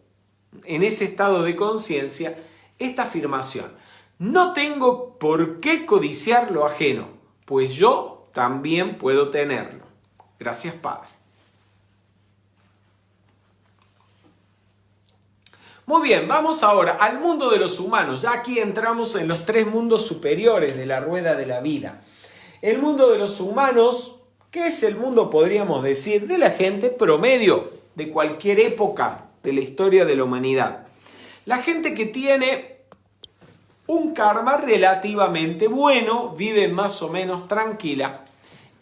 en ese estado de conciencia esta afirmación: no tengo por qué codiciar lo ajeno, pues yo también puedo tenerlo. Gracias, Padre. Muy bien, vamos ahora al mundo de los humanos. Ya aquí entramos en los tres mundos superiores de la rueda de la vida. El mundo de los humanos, que es el mundo, podríamos decir, de la gente promedio de cualquier época de la historia de la humanidad. La gente que tiene un karma relativamente bueno, vive más o menos tranquila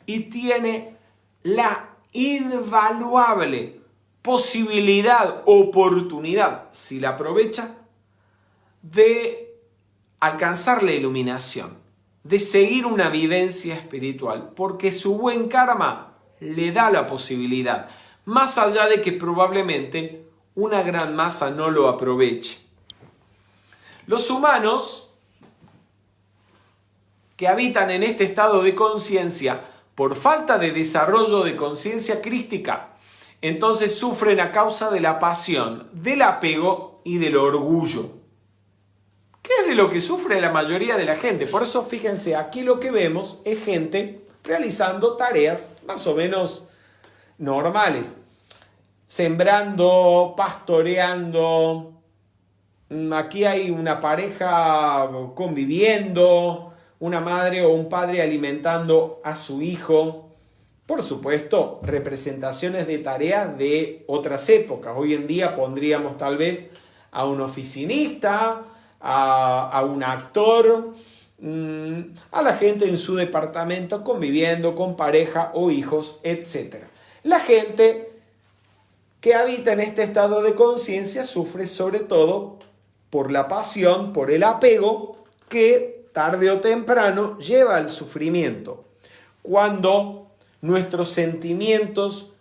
y tiene la invaluable posibilidad, oportunidad, si la aprovecha, de alcanzar la iluminación, de seguir una vivencia espiritual, porque su buen karma le da la posibilidad, más allá de que probablemente una gran masa no lo aproveche. Los humanos que habitan en este estado de conciencia, por falta de desarrollo de conciencia crística, entonces sufren a causa de la pasión, del apego y del orgullo. ¿Qué es de lo que sufre la mayoría de la gente? Por eso, fíjense, aquí lo que vemos es gente realizando tareas más o menos normales. Sembrando, pastoreando. Aquí hay una pareja conviviendo, una madre o un padre alimentando a su hijo. Por supuesto, representaciones de tareas de otras épocas. Hoy en día pondríamos tal vez a un oficinista, a un actor, a la gente en su departamento conviviendo con pareja o hijos, etc. La gente que habita en este estado de conciencia sufre sobre todo por la pasión, por el apego, que tarde o temprano lleva al sufrimiento. Cuando nuestros sentimientos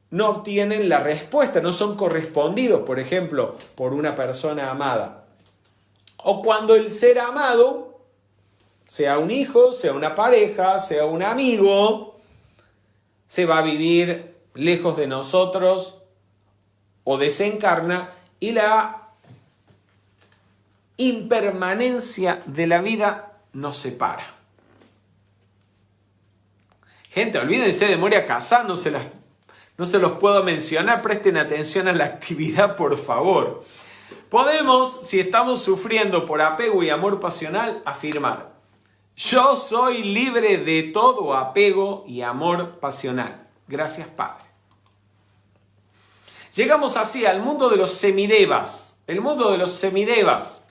no obtienen la respuesta, no son correspondidos, por ejemplo, por una persona amada. O cuando el ser amado, sea un hijo, sea una pareja, sea un amigo, se va a vivir lejos de nosotros o desencarna, y la impermanencia de la vida nos separa. Gente, olvídense de Moria Kazan, no se los puedo mencionar, presten atención a la actividad, por favor. Podemos, si estamos sufriendo por apego y amor pasional, afirmar: yo soy libre de todo apego y amor pasional. Gracias, Padre. Llegamos así al mundo de los semidevas. El mundo de los semidevas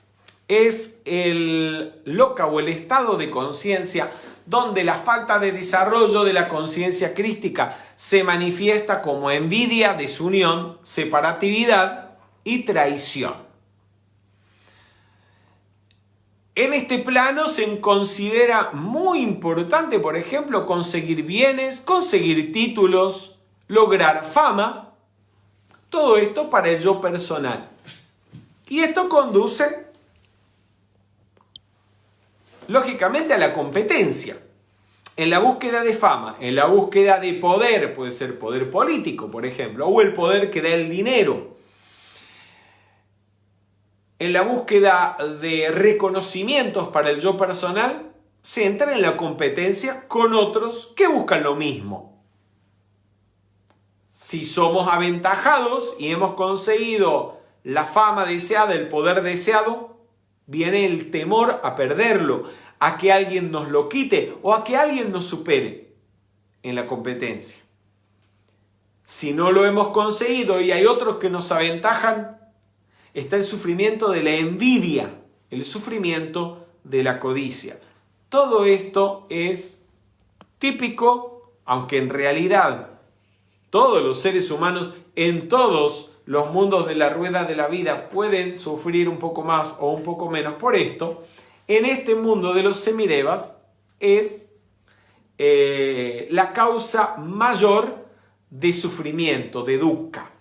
es el loca o el estado de conciencia donde la falta de desarrollo de la conciencia crística se manifiesta como envidia, desunión, separatividad y traición. En este plano se considera muy importante, por ejemplo, conseguir bienes, conseguir títulos, lograr fama. Todo esto para el yo personal. Y esto conduce, lógicamente, a la competencia. En la búsqueda de fama, en la búsqueda de poder, puede ser poder político, por ejemplo, o el poder que da el dinero. En la búsqueda de reconocimientos para el yo personal, se entra en la competencia con otros que buscan lo mismo. Si somos aventajados y hemos conseguido la fama deseada, el poder deseado, viene el temor a perderlo, a que alguien nos lo quite o a que alguien nos supere en la competencia. Si no lo hemos conseguido y hay otros que nos aventajan, está el sufrimiento de la envidia, el sufrimiento de la codicia. Todo esto es típico, aunque en realidad todos los seres humanos en todos los mundos de la rueda de la vida pueden sufrir un poco más o un poco menos por esto. En este mundo de los semidevas es la causa mayor de sufrimiento, de dukkha.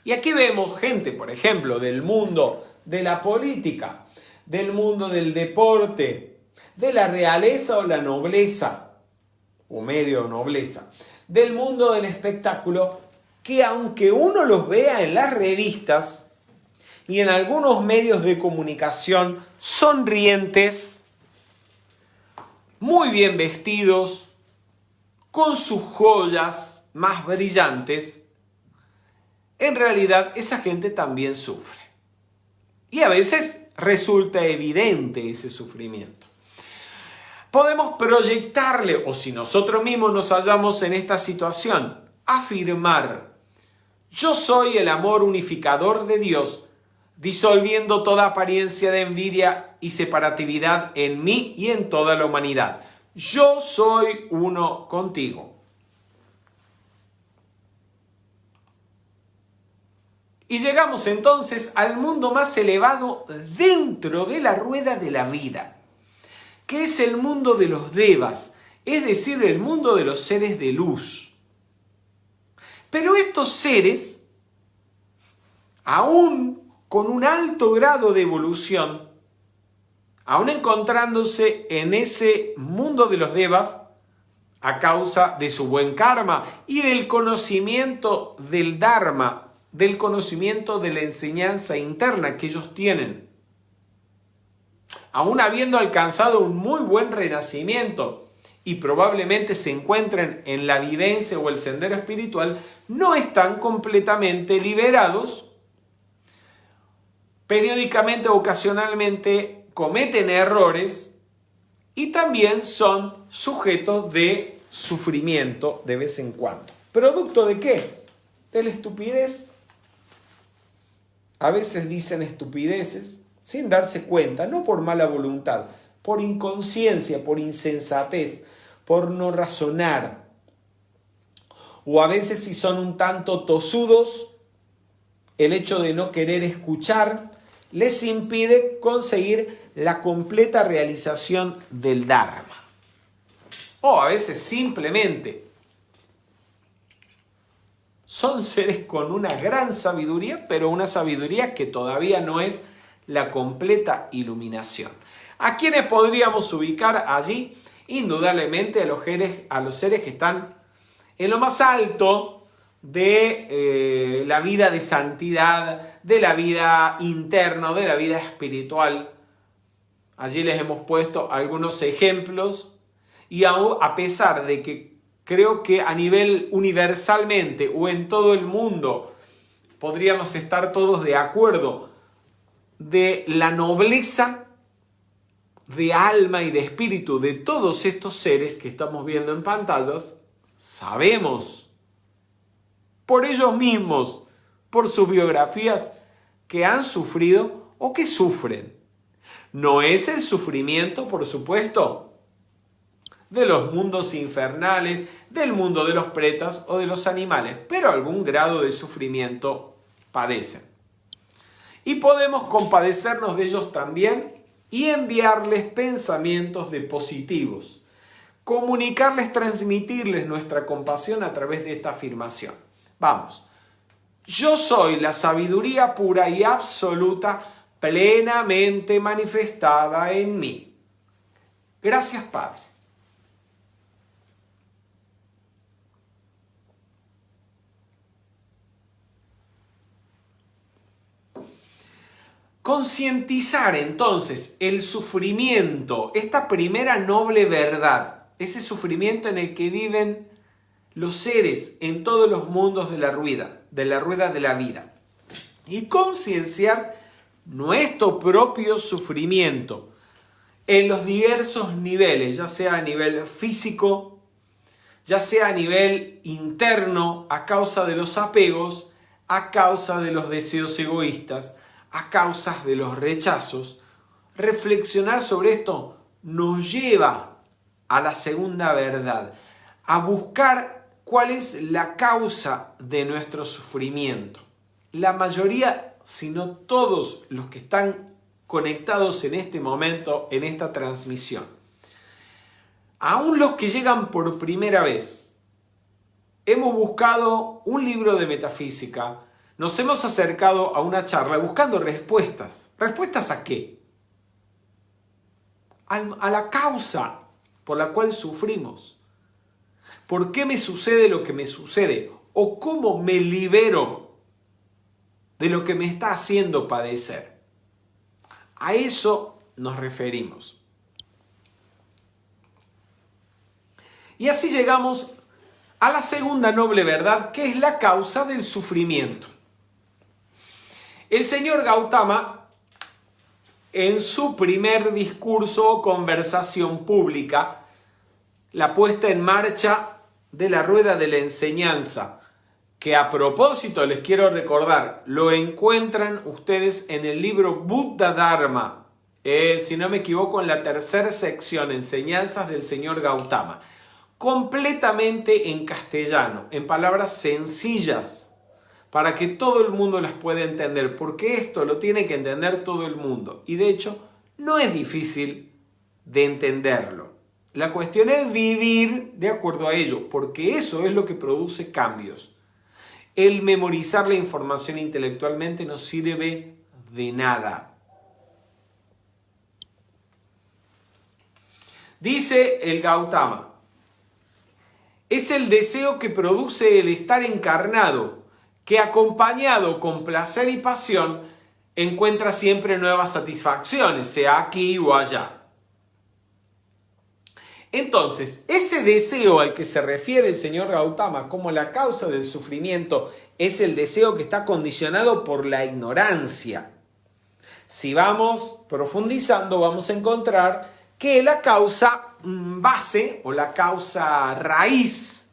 Y aquí vemos gente, por ejemplo, del mundo de la política, del mundo del deporte, de la realeza o la nobleza, o medio nobleza, del mundo del espectáculo, que aunque uno los vea en las revistas y en algunos medios de comunicación sonrientes, muy bien vestidos, con sus joyas más brillantes, en realidad esa gente también sufre. Y a veces resulta evidente ese sufrimiento. Podemos proyectarle, o si nosotros mismos nos hallamos en esta situación, afirmar: yo soy el amor unificador de Dios, disolviendo toda apariencia de envidia y separatividad en mí y en toda la humanidad. Yo soy uno contigo. Y llegamos entonces al mundo más elevado dentro de la rueda de la vida, que es el mundo de los devas, es decir, el mundo de los seres de luz. Pero estos seres aún con un alto grado de evolución, aún encontrándose en ese mundo de los devas, a causa de su buen karma y del conocimiento del Dharma, del conocimiento de la enseñanza interna que ellos tienen. Aún habiendo alcanzado un muy buen renacimiento y probablemente se encuentren en la vivencia o el sendero espiritual, no están completamente liberados. Periódicamente, ocasionalmente, cometen errores y también son sujetos de sufrimiento de vez en cuando. ¿Producto de qué? De la estupidez. A veces dicen estupideces sin darse cuenta, no por mala voluntad, por inconsciencia, por insensatez, por no razonar. O a veces si son un tanto tosudos, el hecho de no querer escuchar les impide conseguir la completa realización del Dharma. O a veces simplemente son seres con una gran sabiduría, pero una sabiduría que todavía no es la completa iluminación. ¿A quiénes podríamos ubicar allí? Indudablemente a los seres que están en lo más alto de la vida de santidad, de la vida interna, de la vida espiritual. Allí les hemos puesto algunos ejemplos y a pesar de que creo que a nivel universalmente o en todo el mundo podríamos estar todos de acuerdo de la nobleza de alma y de espíritu de todos estos seres que estamos viendo en pantallas, sabemos por ellos mismos, por sus biografías, que han sufrido o que sufren. No es el sufrimiento, por supuesto, de los mundos infernales, del mundo de los pretas o de los animales, pero algún grado de sufrimiento padecen. Y podemos compadecernos de ellos también y enviarles pensamientos de positivos, comunicarles, transmitirles nuestra compasión a través de esta afirmación. Vamos, yo soy la sabiduría pura y absoluta, plenamente manifestada en mí. Gracias, Padre. Concientizar entonces el sufrimiento, esta primera noble verdad, ese sufrimiento en el que viven los seres en todos los mundos de la rueda de la vida. Y concienciar nuestro propio sufrimiento en los diversos niveles, ya sea a nivel físico, ya sea a nivel interno, a causa de los apegos, a causa de los deseos egoístas, a causa de los rechazos. Reflexionar sobre esto nos lleva a la segunda verdad, a buscar cuál es la causa de nuestro sufrimiento. La mayoría, si no todos los que están conectados en este momento, en esta transmisión, aún los que llegan por primera vez, hemos buscado un libro de metafísica, nos hemos acercado a una charla buscando respuestas. ¿Respuestas a qué? A la causa por la cual sufrimos. ¿Por qué me sucede lo que me sucede? ¿O cómo me libero de lo que me está haciendo padecer? A eso nos referimos. Y así llegamos a la segunda noble verdad, que es la causa del sufrimiento. El señor Gautama, en su primer discurso o conversación pública, la puesta en marcha de la rueda de la enseñanza, que a propósito les quiero recordar, lo encuentran ustedes en el libro Buddha Dharma, si no me equivoco, en la tercera sección, Enseñanzas del señor Gautama, completamente en castellano, en palabras sencillas, para que todo el mundo las pueda entender, porque esto lo tiene que entender todo el mundo. Y de hecho, no es difícil de entenderlo. La cuestión es vivir de acuerdo a ello, porque eso es lo que produce cambios. El memorizar la información intelectualmente no sirve de nada. Dice el Gautama, es el deseo que produce el estar encarnado, que acompañado con placer y pasión encuentra siempre nuevas satisfacciones, sea aquí o allá. Entonces, ese deseo al que se refiere el señor Gautama como la causa del sufrimiento es el deseo que está condicionado por la ignorancia. Si vamos profundizando, vamos a encontrar que la causa base o la causa raíz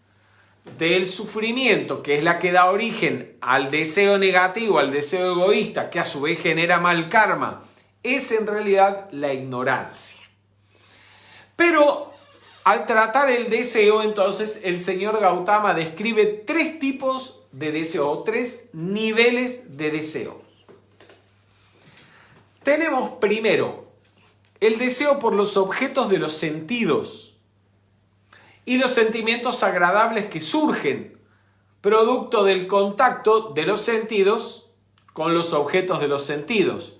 del sufrimiento, que es la que da origen al deseo negativo, al deseo egoísta, que a su vez genera mal karma, es en realidad la ignorancia. Pero al tratar el deseo, entonces, el señor Gautama describe 3 tipos de deseo, o 3 niveles de deseos. Tenemos primero el deseo por los objetos de los sentidos y los sentimientos agradables que surgen, producto del contacto de los sentidos con los objetos de los sentidos.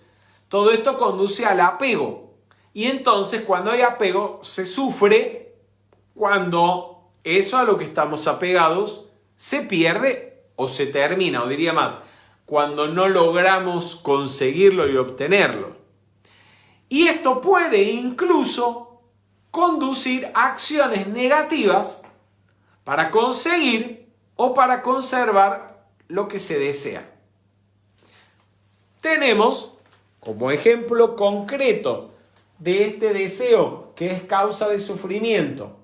Todo esto conduce al apego. Y entonces, cuando hay apego, se sufre cuando eso a lo que estamos apegados se pierde o se termina, o diría más, cuando no logramos conseguirlo y obtenerlo. Y esto puede incluso conducir a acciones negativas para conseguir o para conservar lo que se desea. Tenemos como ejemplo concreto de este deseo que es causa de sufrimiento,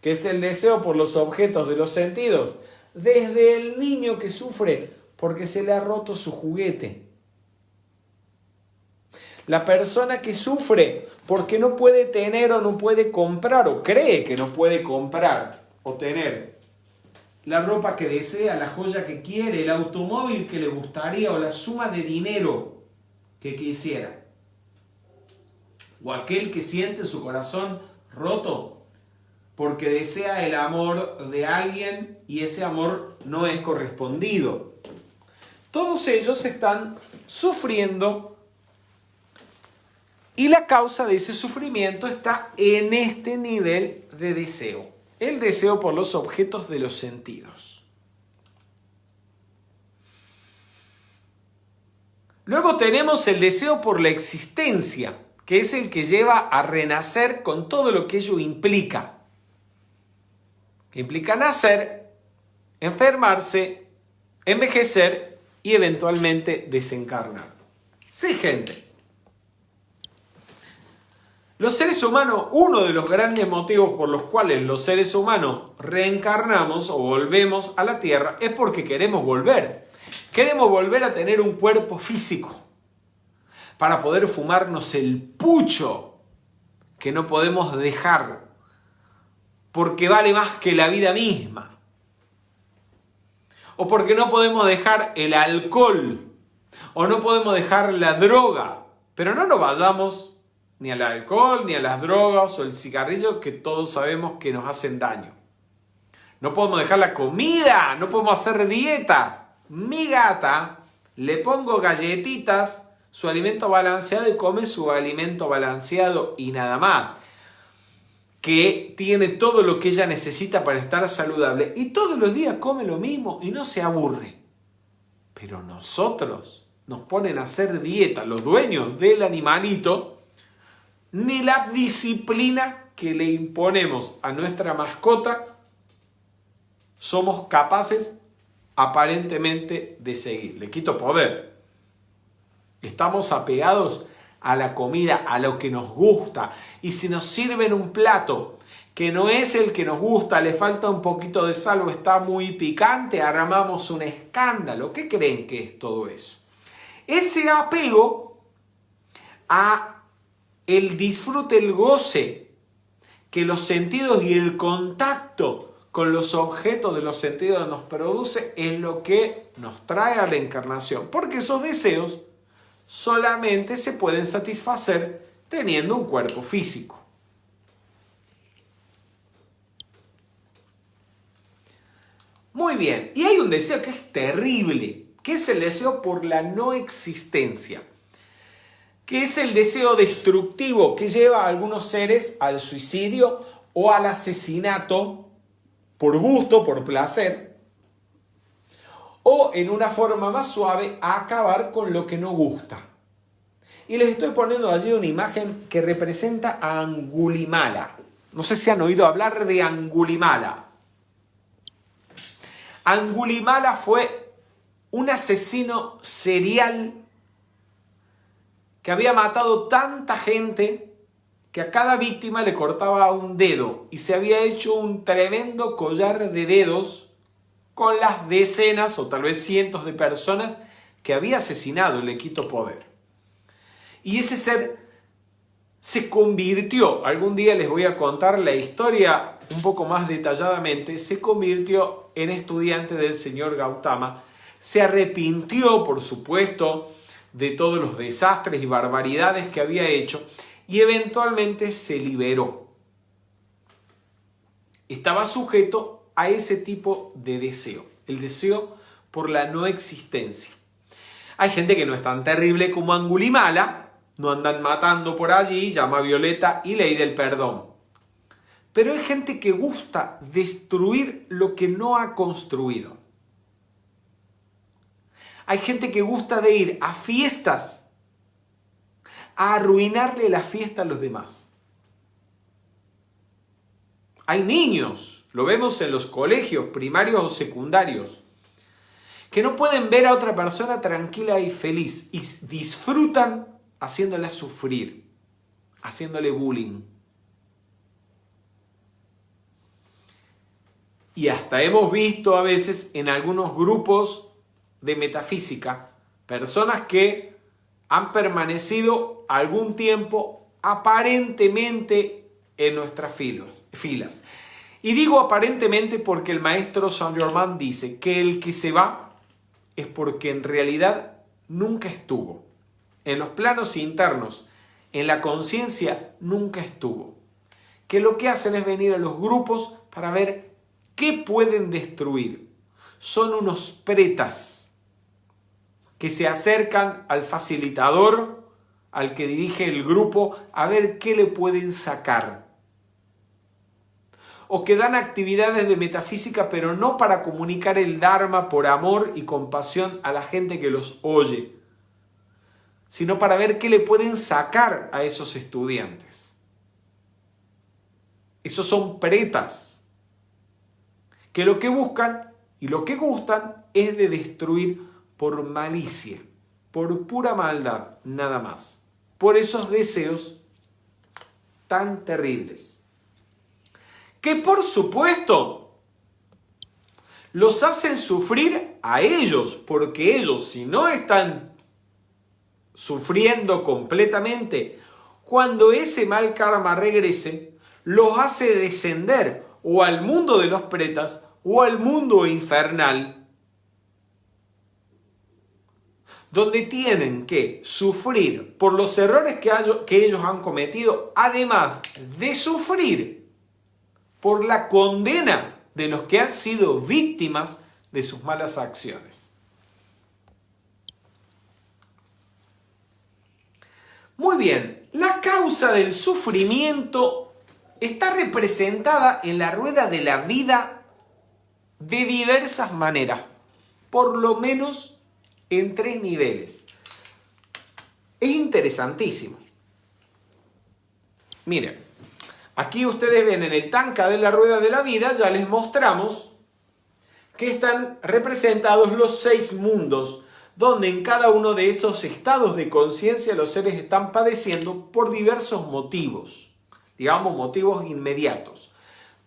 que es el deseo por los objetos de los sentidos, desde el niño que sufre porque se le ha roto su juguete. La persona que sufre porque no puede tener o no puede comprar o cree que no puede comprar o tener la ropa que desea, la joya que quiere, el automóvil que le gustaría o la suma de dinero que quisiera. O aquel que siente su corazón roto porque desea el amor de alguien y ese amor no es correspondido. Todos ellos están sufriendo y la causa de ese sufrimiento está en este nivel de deseo. El deseo por los objetos de los sentidos. Luego tenemos el deseo por la existencia, que es el que lleva a renacer con todo lo que ello implica. Que implica nacer, enfermarse, envejecer y eventualmente desencarnar. Sí, gente. Los seres humanos, uno de los grandes motivos por los cuales los seres humanos reencarnamos o volvemos a la Tierra es porque queremos volver. Queremos volver a tener un cuerpo físico para poder fumarnos el pucho que no podemos dejar porque vale más que la vida misma. O porque no podemos dejar el alcohol o no podemos dejar la droga. Pero no nos vayamos ni al alcohol, ni a las drogas o el cigarrillo que todos sabemos que nos hacen daño. No podemos dejar la comida, no podemos hacer dieta. Mi gata, le pongo galletitas, su alimento balanceado y come su alimento balanceado y nada más. Que tiene todo lo que ella necesita para estar saludable y todos los días come lo mismo y no se aburre. Pero nosotros nos ponen a hacer dieta, los dueños del animalito, ni la disciplina que le imponemos a nuestra mascota somos capaces aparentemente de seguir. Le quito poder. Estamos apegados a la comida, a lo que nos gusta. Y si nos sirven un plato que no es el que nos gusta, le falta un poquito de sal o está muy picante, armamos un escándalo. ¿Qué creen que es todo eso? Ese apego a el disfrute, el goce que los sentidos y el contacto con los objetos de los sentidos nos produce es lo que nos trae a la encarnación. Porque esos deseos solamente se pueden satisfacer teniendo un cuerpo físico. Muy bien, y hay un deseo que es terrible, que es el deseo por la no existencia, que es el deseo destructivo que lleva a algunos seres al suicidio o al asesinato por gusto, por placer, o en una forma más suave a acabar con lo que no gusta. Y les estoy poniendo allí una imagen que representa a Angulimala. No sé si han oído hablar de Angulimala. Angulimala fue un asesino serial que había matado tanta gente que a cada víctima le cortaba un dedo y se había hecho un tremendo collar de dedos con las decenas o tal vez cientos de personas que había asesinado y le quitó poder. Y ese ser se convirtió, algún día les voy a contar la historia un poco más detalladamente, se convirtió en estudiante del señor Gautama, se arrepintió, por supuesto, de todos los desastres y barbaridades que había hecho y eventualmente se liberó. Estaba sujeto a ese tipo de deseo, el deseo por la no existencia. Hay gente que no es tan terrible como Angulimala, no andan matando por allí, llama Violeta y ley del perdón. Pero hay gente que gusta destruir lo que no ha construido. Hay gente que gusta de ir a fiestas a arruinarle la fiesta a los demás. Hay niños, lo vemos en los colegios primarios o secundarios, que no pueden ver a otra persona tranquila y feliz y disfrutan haciéndola sufrir, haciéndole bullying. Y hasta hemos visto a veces en algunos grupos de metafísica personas que han permanecido algún tiempo aparentemente en nuestras filas. Y digo aparentemente porque el maestro Saint-Germain dice que el que se va es porque en realidad nunca estuvo. En los planos internos, en la conciencia, nunca estuvo. Que lo que hacen es venir a los grupos para ver qué pueden destruir. Son unos pretas que se acercan al facilitador, al que dirige el grupo, a ver qué le pueden sacar. O que dan actividades de metafísica, pero no para comunicar el Dharma por amor y compasión a la gente que los oye, sino para ver qué le pueden sacar a esos estudiantes. Esos son pretas, que lo que buscan y lo que gustan es de destruir por malicia, por pura maldad, nada más. Por esos deseos tan terribles. Que por supuesto los hacen sufrir a ellos, porque ellos, si no están sufriendo completamente, cuando ese mal karma regrese, los hace descender o al mundo de los pretas o al mundo infernal, donde tienen que sufrir por los errores que ellos han cometido, además de sufrir por la condena de los que han sido víctimas de sus malas acciones. Muy bien, la causa del sufrimiento está representada en la rueda de la vida de diversas maneras, por lo menos en 3 niveles. Es interesantísimo. Miren, aquí ustedes ven en el tanka de la rueda de la vida, ya les mostramos que están representados los 6 mundos, donde en cada uno de esos estados de conciencia los seres están padeciendo por diversos motivos, digamos motivos inmediatos.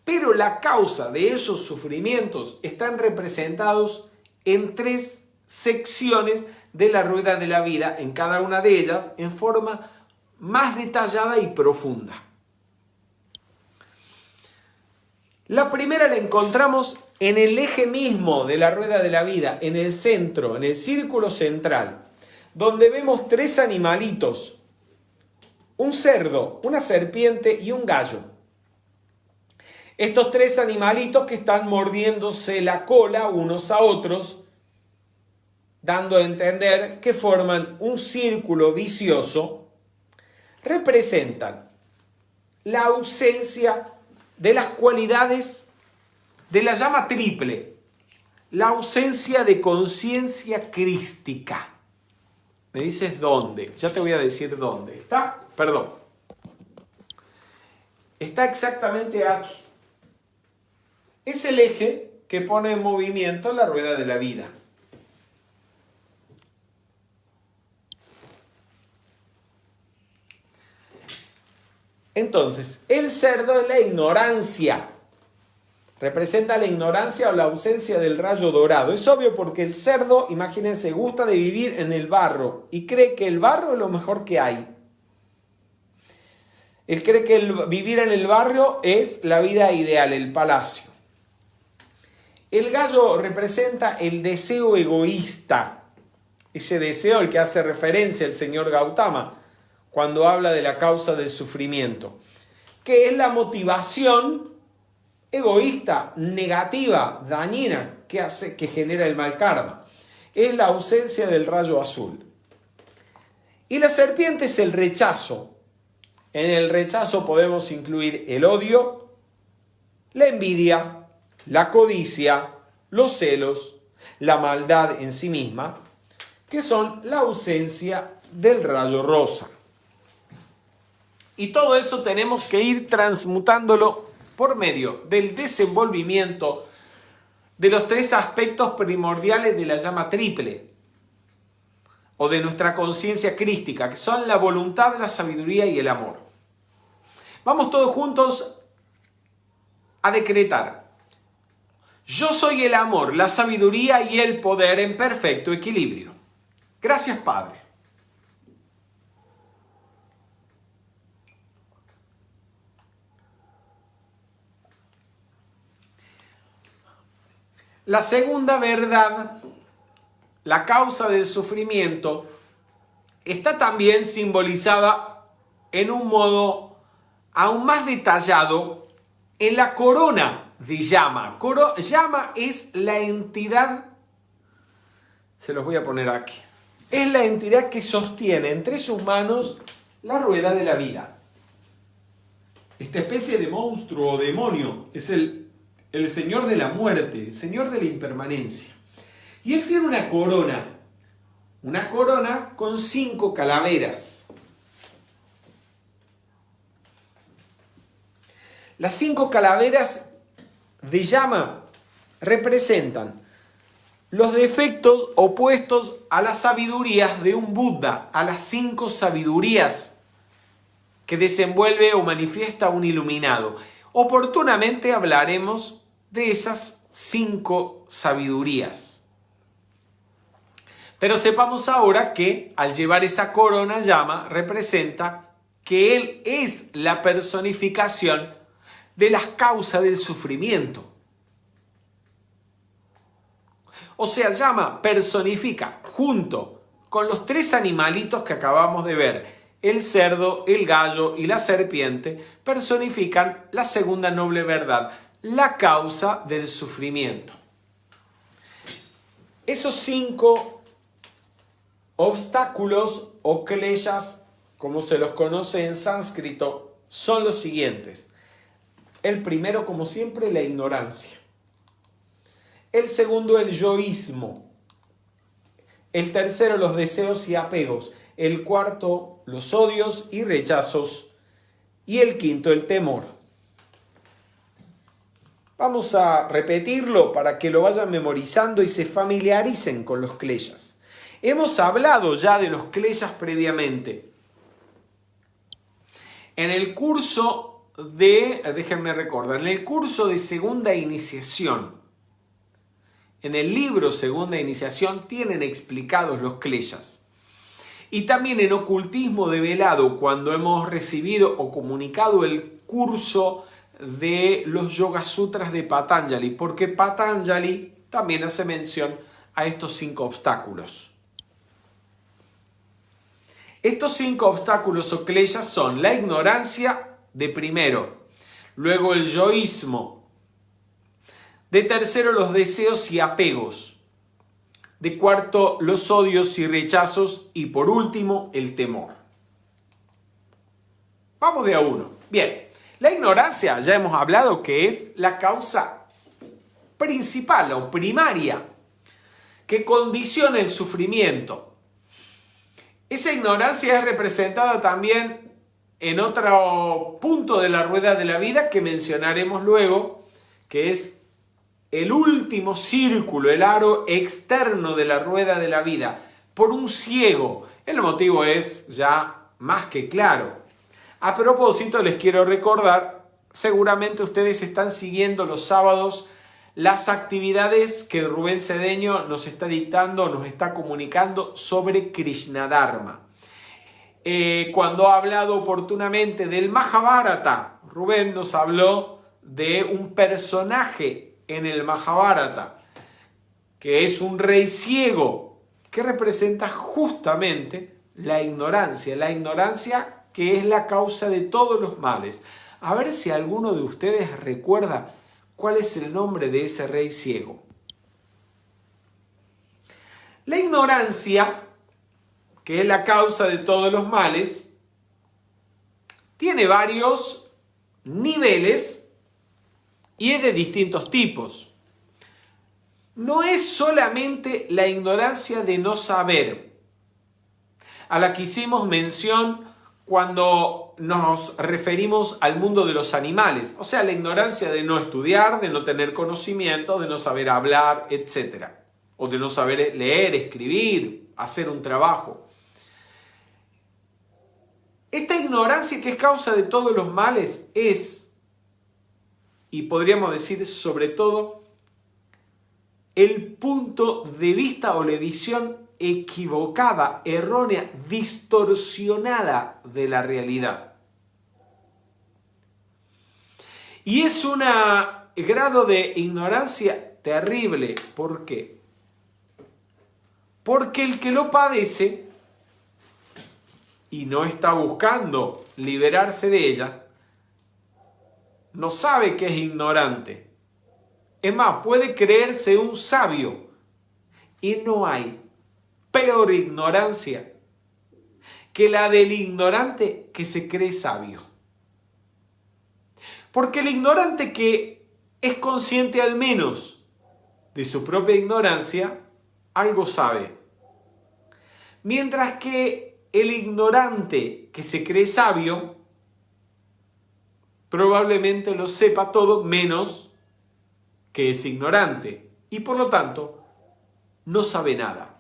Pero la causa de esos sufrimientos están representados en 3 secciones de la rueda de la vida, en cada una de ellas en forma más detallada y profunda. La primera la encontramos en el eje mismo de la rueda de la vida, en el centro, en el círculo central, donde vemos 3 animalitos, un cerdo, una serpiente y un gallo. Estos tres animalitos que están mordiéndose la cola unos a otros, dando a entender que forman un círculo vicioso, representan la ausencia de las cualidades de la llama triple, la ausencia de conciencia crística. Me dices dónde, ya te voy a decir dónde. Está exactamente aquí. Es el eje que pone en movimiento la rueda de la vida. Entonces, el cerdo es la ignorancia. Representa la ignorancia o la ausencia del rayo dorado. Es obvio porque el cerdo, imagínense, gusta de vivir en el barro y cree que el barro es lo mejor que hay. Él cree que vivir en el barrio es la vida ideal, el palacio. El gallo representa el deseo egoísta, ese deseo al que hace referencia el señor Gautama cuando habla de la causa del sufrimiento, que es la motivación egoísta, negativa, dañina, que genera el mal karma. Es la ausencia del rayo azul. Y la serpiente es el rechazo. En el rechazo podemos incluir el odio, la envidia, la codicia, los celos, la maldad en sí misma, que son la ausencia del rayo rosa. Y todo eso tenemos que ir transmutándolo por medio del desenvolvimiento de los tres aspectos primordiales de la llama triple o de nuestra conciencia crística, que son la voluntad, la sabiduría y el amor. Vamos todos juntos a decretar: yo soy el amor, la sabiduría y el poder en perfecto equilibrio. Gracias, Padre. La segunda verdad, la causa del sufrimiento, está también simbolizada en un modo aún más detallado en la corona de llama. Llama es la entidad, se los voy a poner aquí, es la entidad que sostiene entre sus manos la rueda de la vida. Esta especie de monstruo o demonio es el señor de la muerte, el señor de la impermanencia. Y él tiene una corona con 5 calaveras. Las 5 calaveras de llama representan los defectos opuestos a las sabidurías de un Buda, a las 5 sabidurías que desenvuelve o manifiesta un iluminado. Oportunamente hablaremos de esas 5 sabidurías. Pero sepamos ahora que al llevar esa corona llama representa que él es la personificación de las causas del sufrimiento. O sea, llama personifica junto con los 3 animalitos que acabamos de ver, el cerdo, el gallo y la serpiente, personifican la segunda noble verdad, la causa del sufrimiento. Esos 5 obstáculos o kleshas, como se los conoce en sánscrito, son los siguientes. El primero, como siempre, la ignorancia. El segundo, el yoísmo. El tercero, los deseos y apegos. El cuarto, los odios y rechazos. Y el quinto, el temor. Vamos a repetirlo para que lo vayan memorizando y se familiaricen con los kleshas. Hemos hablado ya de los kleshas previamente. En el curso déjenme recordar, en el curso de segunda iniciación, en el libro Segunda Iniciación, tienen explicados los kleshas. Y también en Ocultismo Develado, cuando hemos recibido o comunicado el curso de los Yoga Sutras de Patanjali, porque Patanjali también hace mención a estos 5 obstáculos. Estos 5 obstáculos o kleshas son la ignorancia de primero, Luego el yoísmo. De tercero, los deseos y apegos. De cuarto, los odios y rechazos. Y por último, el temor. Vamos de a uno. Bien, la ignorancia, ya hemos hablado que es la causa principal o primaria que condiciona el sufrimiento. Esa ignorancia es representada también en otro punto de la rueda de la vida que mencionaremos luego, que es el último círculo, el aro externo de la rueda de la vida, por un ciego. El motivo es ya más que claro. A propósito, les quiero recordar, seguramente ustedes están siguiendo los sábados las actividades que Rubén Cedeño nos está dictando, nos está comunicando sobre Krishna Dharma. Cuando ha hablado oportunamente del Mahabharata, Rubén nos habló de un personaje en el Mahabharata, que es un rey ciego, que representa justamente la ignorancia que es la causa de todos los males. A ver si alguno de ustedes recuerda cuál es el nombre de ese rey ciego. La ignorancia, que es la causa de todos los males, tiene varios niveles y es de distintos tipos. No es solamente la ignorancia de no saber, a la que hicimos mención cuando nos referimos al mundo de los animales, o sea, la ignorancia de no estudiar, de no tener conocimiento, de no saber hablar, etc. O de no saber leer, escribir, hacer un trabajo. Esta ignorancia que es causa de todos los males es, y podríamos decir sobre todo, el punto de vista o la visión equivocada, errónea, distorsionada de la realidad. Y es un grado de ignorancia terrible. ¿Por qué? Porque el que lo padece y no está buscando liberarse de ella, no sabe que es ignorante. Es más, puede creerse un sabio y no hay peor ignorancia que la del ignorante que se cree sabio. Porque el ignorante que es consciente al menos de su propia ignorancia, algo sabe. Mientras que el ignorante que se cree sabio, probablemente lo sepa todo menos que es ignorante. Y por lo tanto, no sabe nada.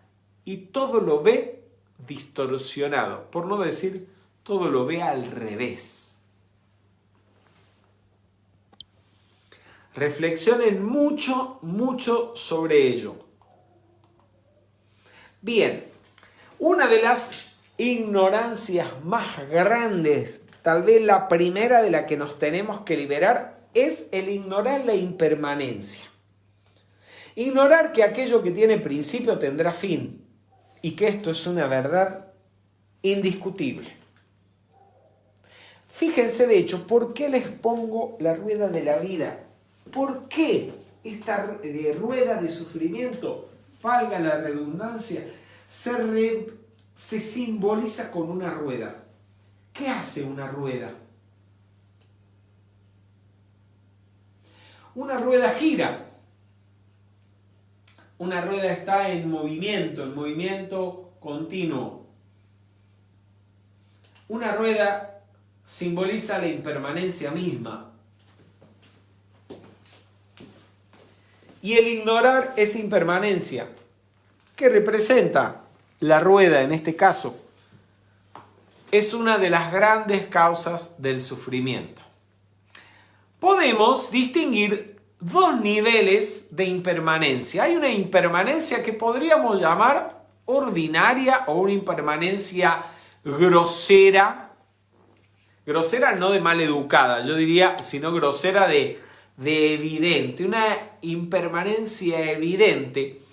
Y todo lo ve distorsionado, por no decir todo lo ve al revés. Reflexionen mucho sobre ello. Bien, una de las ignorancias más grandes, tal vez la primera de la que nos tenemos que liberar, es el ignorar la impermanencia. Ignorar que aquello que tiene principio tendrá fin. Y que esto es una verdad indiscutible. Fíjense, de hecho, ¿por qué les pongo la rueda de la vida? ¿Por qué esta rueda de sufrimiento, valga la redundancia, se simboliza con una rueda? ¿Qué hace una rueda? Una rueda gira. Una rueda está en movimiento continuo. Una rueda simboliza la impermanencia misma. Y el ignorar esa impermanencia, que representa la rueda en este caso, es una de las grandes causas del sufrimiento. Podemos distinguir dos niveles de impermanencia. Hay una impermanencia que podríamos llamar ordinaria o una impermanencia grosera. Grosera no de maleducada, yo diría, sino grosera de evidente. Una impermanencia evidente,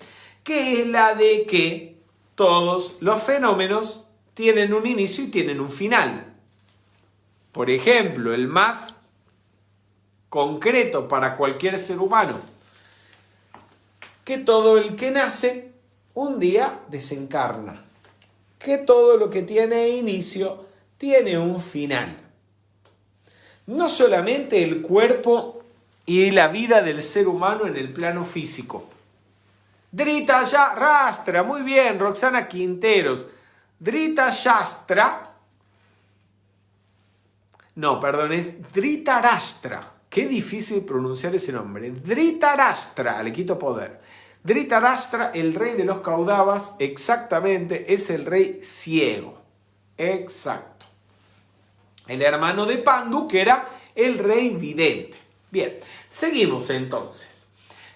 que es la de que todos los fenómenos tienen un inicio y tienen un final. Por ejemplo, el más concreto para cualquier ser humano, que todo el que nace un día desencarna, que todo lo que tiene inicio tiene un final. No solamente el cuerpo y la vida del ser humano en el plano físico. Drita Rastra, muy bien, Roxana Quinteros. Drita Shastra. No, perdón, es Dhritarashtra. Qué difícil pronunciar ese nombre. Dhritarashtra, le quito poder. Dhritarashtra, el rey de los Kaudavas, exactamente, es el rey ciego. Exacto. El hermano de Pandu, que era el rey vidente. Bien, seguimos entonces.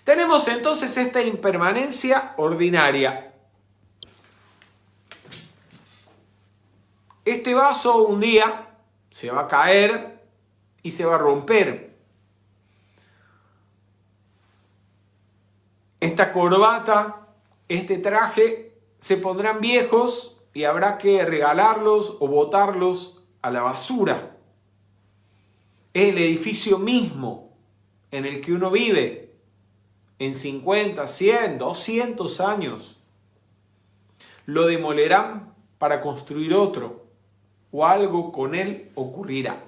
Tenemos entonces esta impermanencia ordinaria. Este vaso un día se va a caer y se va a romper. Esta corbata, este traje, se pondrán viejos y habrá que regalarlos o botarlos a la basura. Es el edificio mismo en el que uno vive en 50, 100, 200 años. Lo demolerán para construir otro o algo con él ocurrirá.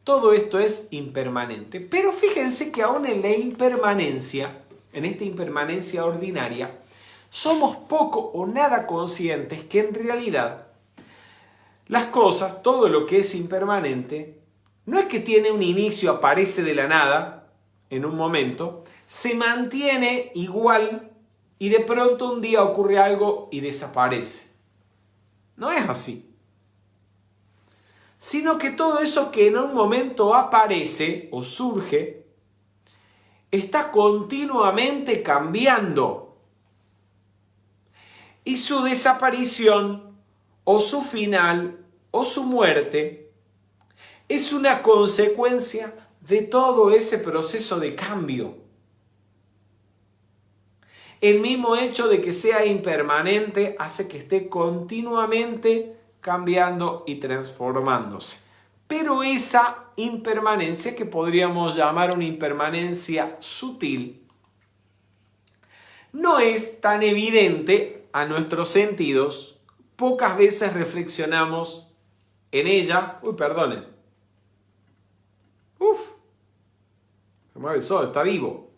Todo esto es impermanente. Pero fíjense que aún en la impermanencia, en esta impermanencia ordinaria, somos poco o nada conscientes que en realidad las cosas, todo lo que es impermanente, no es que tiene un inicio, aparece de la nada, en un momento, se mantiene igual y de pronto un día ocurre algo y desaparece. No es así. Sino que todo eso que en un momento aparece o surge, está continuamente cambiando. Y su desaparición, o su final, o su muerte, es una consecuencia de todo ese proceso de cambio. El mismo hecho de que sea impermanente hace que esté continuamente cambiando y transformándose. Pero esa impermanencia, que podríamos llamar una impermanencia sutil, no es tan evidente a nuestros sentidos. Pocas veces reflexionamos en ella. Uy, perdonen. Se mueve el sol, está vivo.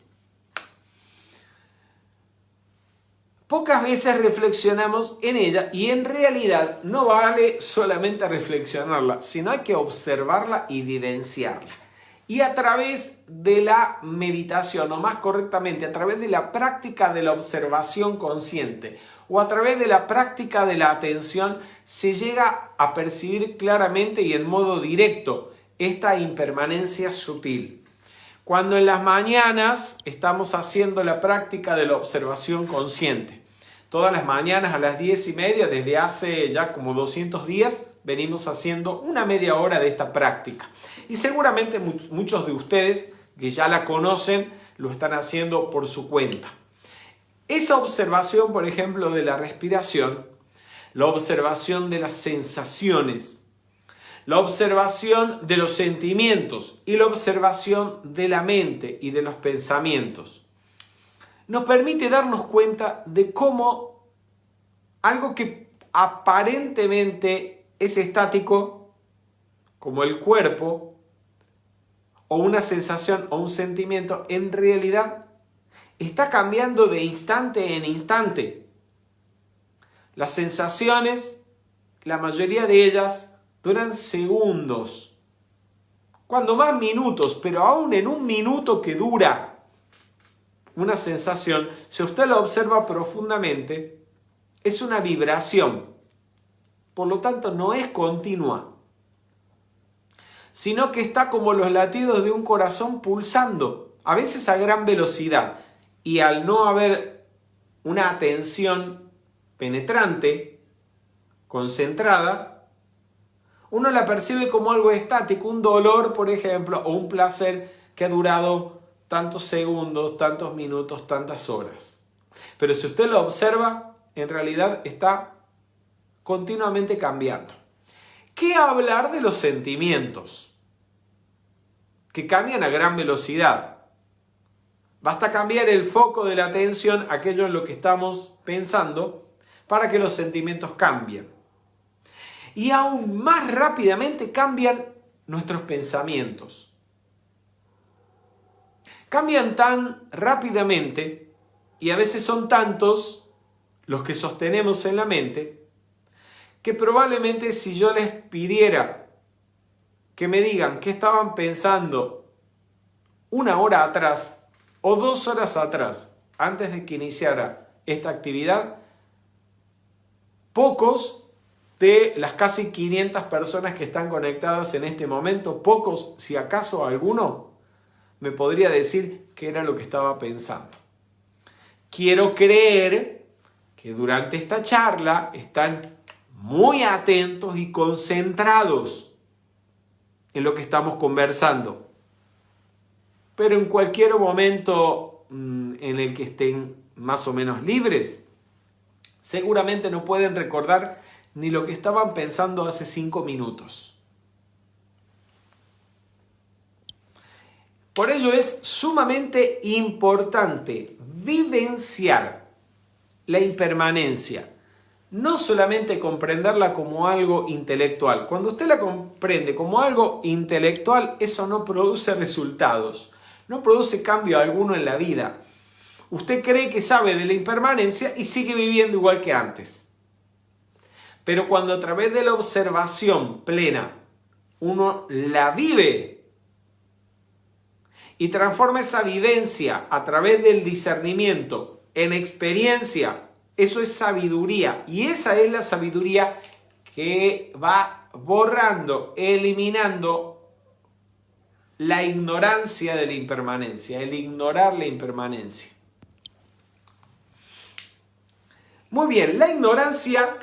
Pocas veces reflexionamos en ella y en realidad no vale solamente reflexionarla, sino hay que observarla y vivenciarla. Y a través de la meditación, o más correctamente, a través de la práctica de la observación consciente o a través de la práctica de la atención, se llega a percibir claramente y en modo directo esta impermanencia sutil. Cuando en las mañanas estamos haciendo la práctica de la observación consciente, todas las mañanas a las 10:30, desde hace ya como 200 días, venimos haciendo una media hora de esta práctica. Y seguramente muchos de ustedes que ya la conocen, lo están haciendo por su cuenta. Esa observación, por ejemplo, de la respiración, la observación de las sensaciones, la observación de los sentimientos y la observación de la mente y de los pensamientos, nos permite darnos cuenta de cómo algo que aparentemente es estático, como el cuerpo, o una sensación o un sentimiento, en realidad está cambiando de instante en instante. Las sensaciones, la mayoría de ellas, duran segundos, cuando más minutos, pero aún en un minuto que dura una sensación, si usted la observa profundamente, es una vibración. Por lo tanto, no es continua, sino que está como los latidos de un corazón pulsando, a veces a gran velocidad. Y al no haber una atención penetrante, concentrada, uno la percibe como algo estático, un dolor, por ejemplo, o un placer que ha durado tantos segundos, tantos minutos, tantas horas. Pero si usted lo observa, en realidad está continuamente cambiando. ¿Qué hablar de los sentimientos? que cambian a gran velocidad. Basta cambiar el foco de la atención, aquello en lo que estamos pensando, para que los sentimientos cambien. Y aún más rápidamente cambian nuestros pensamientos. Cambian tan rápidamente, y a veces son tantos los que sostenemos en la mente, que probablemente si yo les pidiera que me digan qué estaban pensando 1 hora atrás o 2 horas atrás, antes de que iniciara esta actividad, pocos de las casi 500 personas que están conectadas en este momento, pocos, si acaso alguno, me podría decir qué era lo que estaba pensando. Quiero creer que durante esta charla están muy atentos y concentrados en lo que estamos conversando. Pero en cualquier momento en el que estén más o menos libres, seguramente no pueden recordar ni lo que estaban pensando hace 5 minutos. Por ello es sumamente importante vivenciar la impermanencia. No solamente comprenderla como algo intelectual. Cuando usted la comprende como algo intelectual, eso no produce resultados, no produce cambio alguno en la vida. Usted cree que sabe de la impermanencia y sigue viviendo igual que antes. Pero cuando a través de la observación plena uno la vive y transforma esa vivencia a través del discernimiento en experiencia, eso es sabiduría, y esa es la sabiduría que va borrando, eliminando la ignorancia de la impermanencia, el ignorar la impermanencia. Muy bien, la ignorancia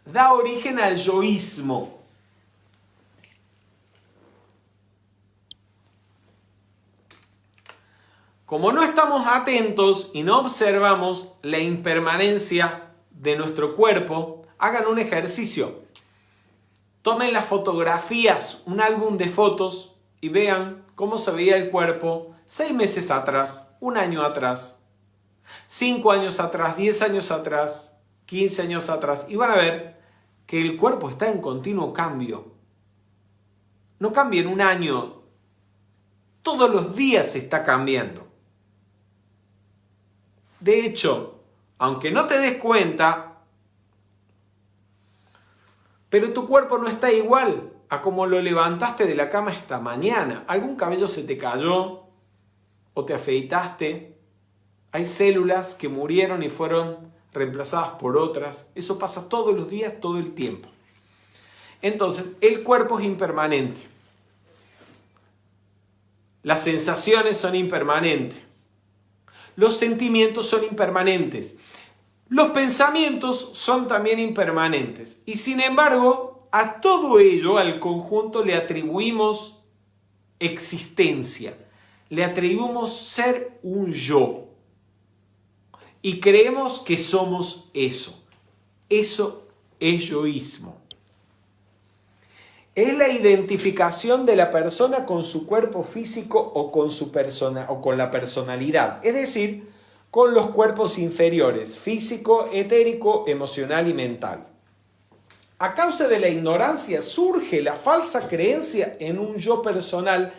da origen al yoísmo. Como no estamos atentos y no observamos la impermanencia de nuestro cuerpo, hagan un ejercicio. Tomen las fotografías, un álbum de fotos y vean cómo se veía el cuerpo 6 meses atrás, 1 año atrás, 5 años atrás, 10 años atrás, 15 años atrás. Y van a ver que el cuerpo está en continuo cambio. No cambia en 1 año. Todos los días se está cambiando. De hecho, aunque no te des cuenta, pero tu cuerpo no está igual a como lo levantaste de la cama esta mañana. Algún cabello se te cayó o te afeitaste. Hay células que murieron y fueron reemplazadas por otras. Eso pasa todos los días, todo el tiempo. Entonces, el cuerpo es impermanente. Las sensaciones son impermanentes. Los sentimientos son impermanentes. Los pensamientos son también impermanentes. Y sin embargo, a todo ello, al conjunto, le atribuimos existencia. Le atribuimos ser un yo. Y creemos que somos eso. Eso es yoísmo. Es la identificación de la persona con su cuerpo físico o con su persona o con la personalidad, es decir, con los cuerpos inferiores, físico, etérico, emocional y mental. A causa de la ignorancia surge la falsa creencia en un yo personal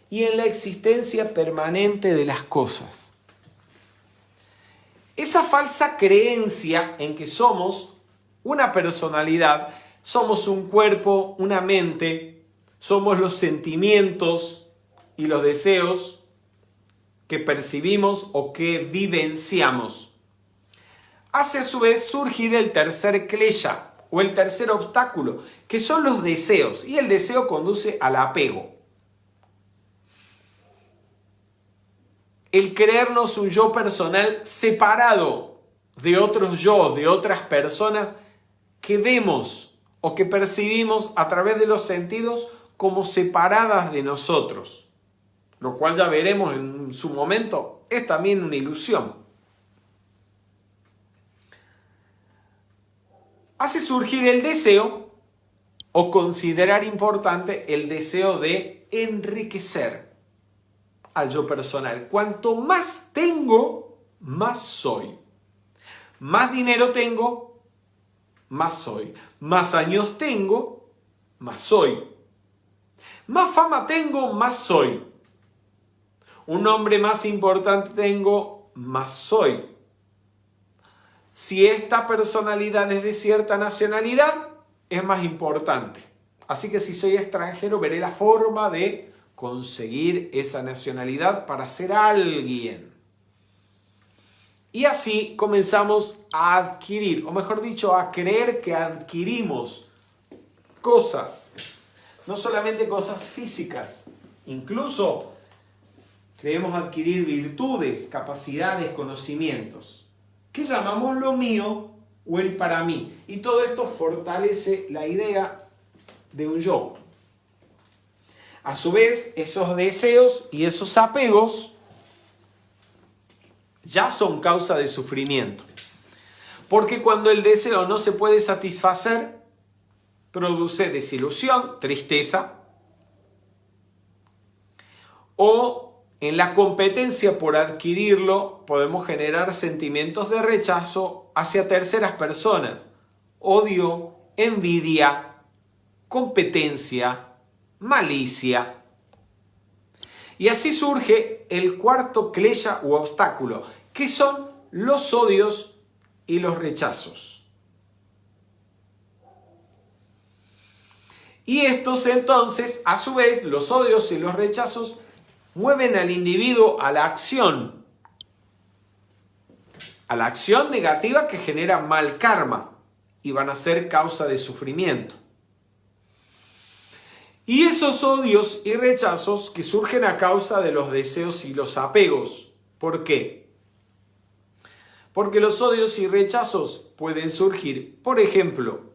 y en la existencia permanente de las cosas. Esa falsa creencia en que somos una personalidad, somos un cuerpo, una mente, somos los sentimientos y los deseos que percibimos o que vivenciamos. Hace a su vez surgir el tercer klesha o el tercer obstáculo, que son los deseos, y el deseo conduce al apego. El creernos un yo personal separado de otros yo, de otras personas que vemos o que percibimos a través de los sentidos como separadas de nosotros, lo cual ya veremos en su momento, es también una ilusión. Hace surgir el deseo o considerar importante el deseo de enriquecer. al yo personal. Cuanto más tengo, más soy. Más dinero tengo, más soy. Más años tengo, más soy. Más fama tengo, más soy. Un nombre más importante tengo, más soy. Si esta personalidad es de cierta nacionalidad, es más importante. Así que si soy extranjero, veré la forma de conseguir esa nacionalidad para ser alguien. Y así comenzamos a adquirir, o mejor dicho, a creer que adquirimos cosas. No solamente cosas físicas, incluso creemos adquirir virtudes, capacidades, conocimientos, que llamamos lo mío o el para mí. Y todo esto fortalece la idea de un yo. A su vez, esos deseos y esos apegos ya son causa de sufrimiento. Porque cuando el deseo no se puede satisfacer, produce desilusión, tristeza, o en la competencia por adquirirlo podemos generar sentimientos de rechazo hacia terceras personas, odio, envidia, competencia, malicia. Y así surge el cuarto klesha u obstáculo, que son los odios y los rechazos. Y estos entonces, a su vez, los odios y los rechazos mueven al individuo a la acción negativa que genera mal karma y van a ser causa de sufrimiento. Y esos odios y rechazos que surgen a causa de los deseos y los apegos. ¿Por qué? Porque los odios y rechazos pueden surgir, por ejemplo,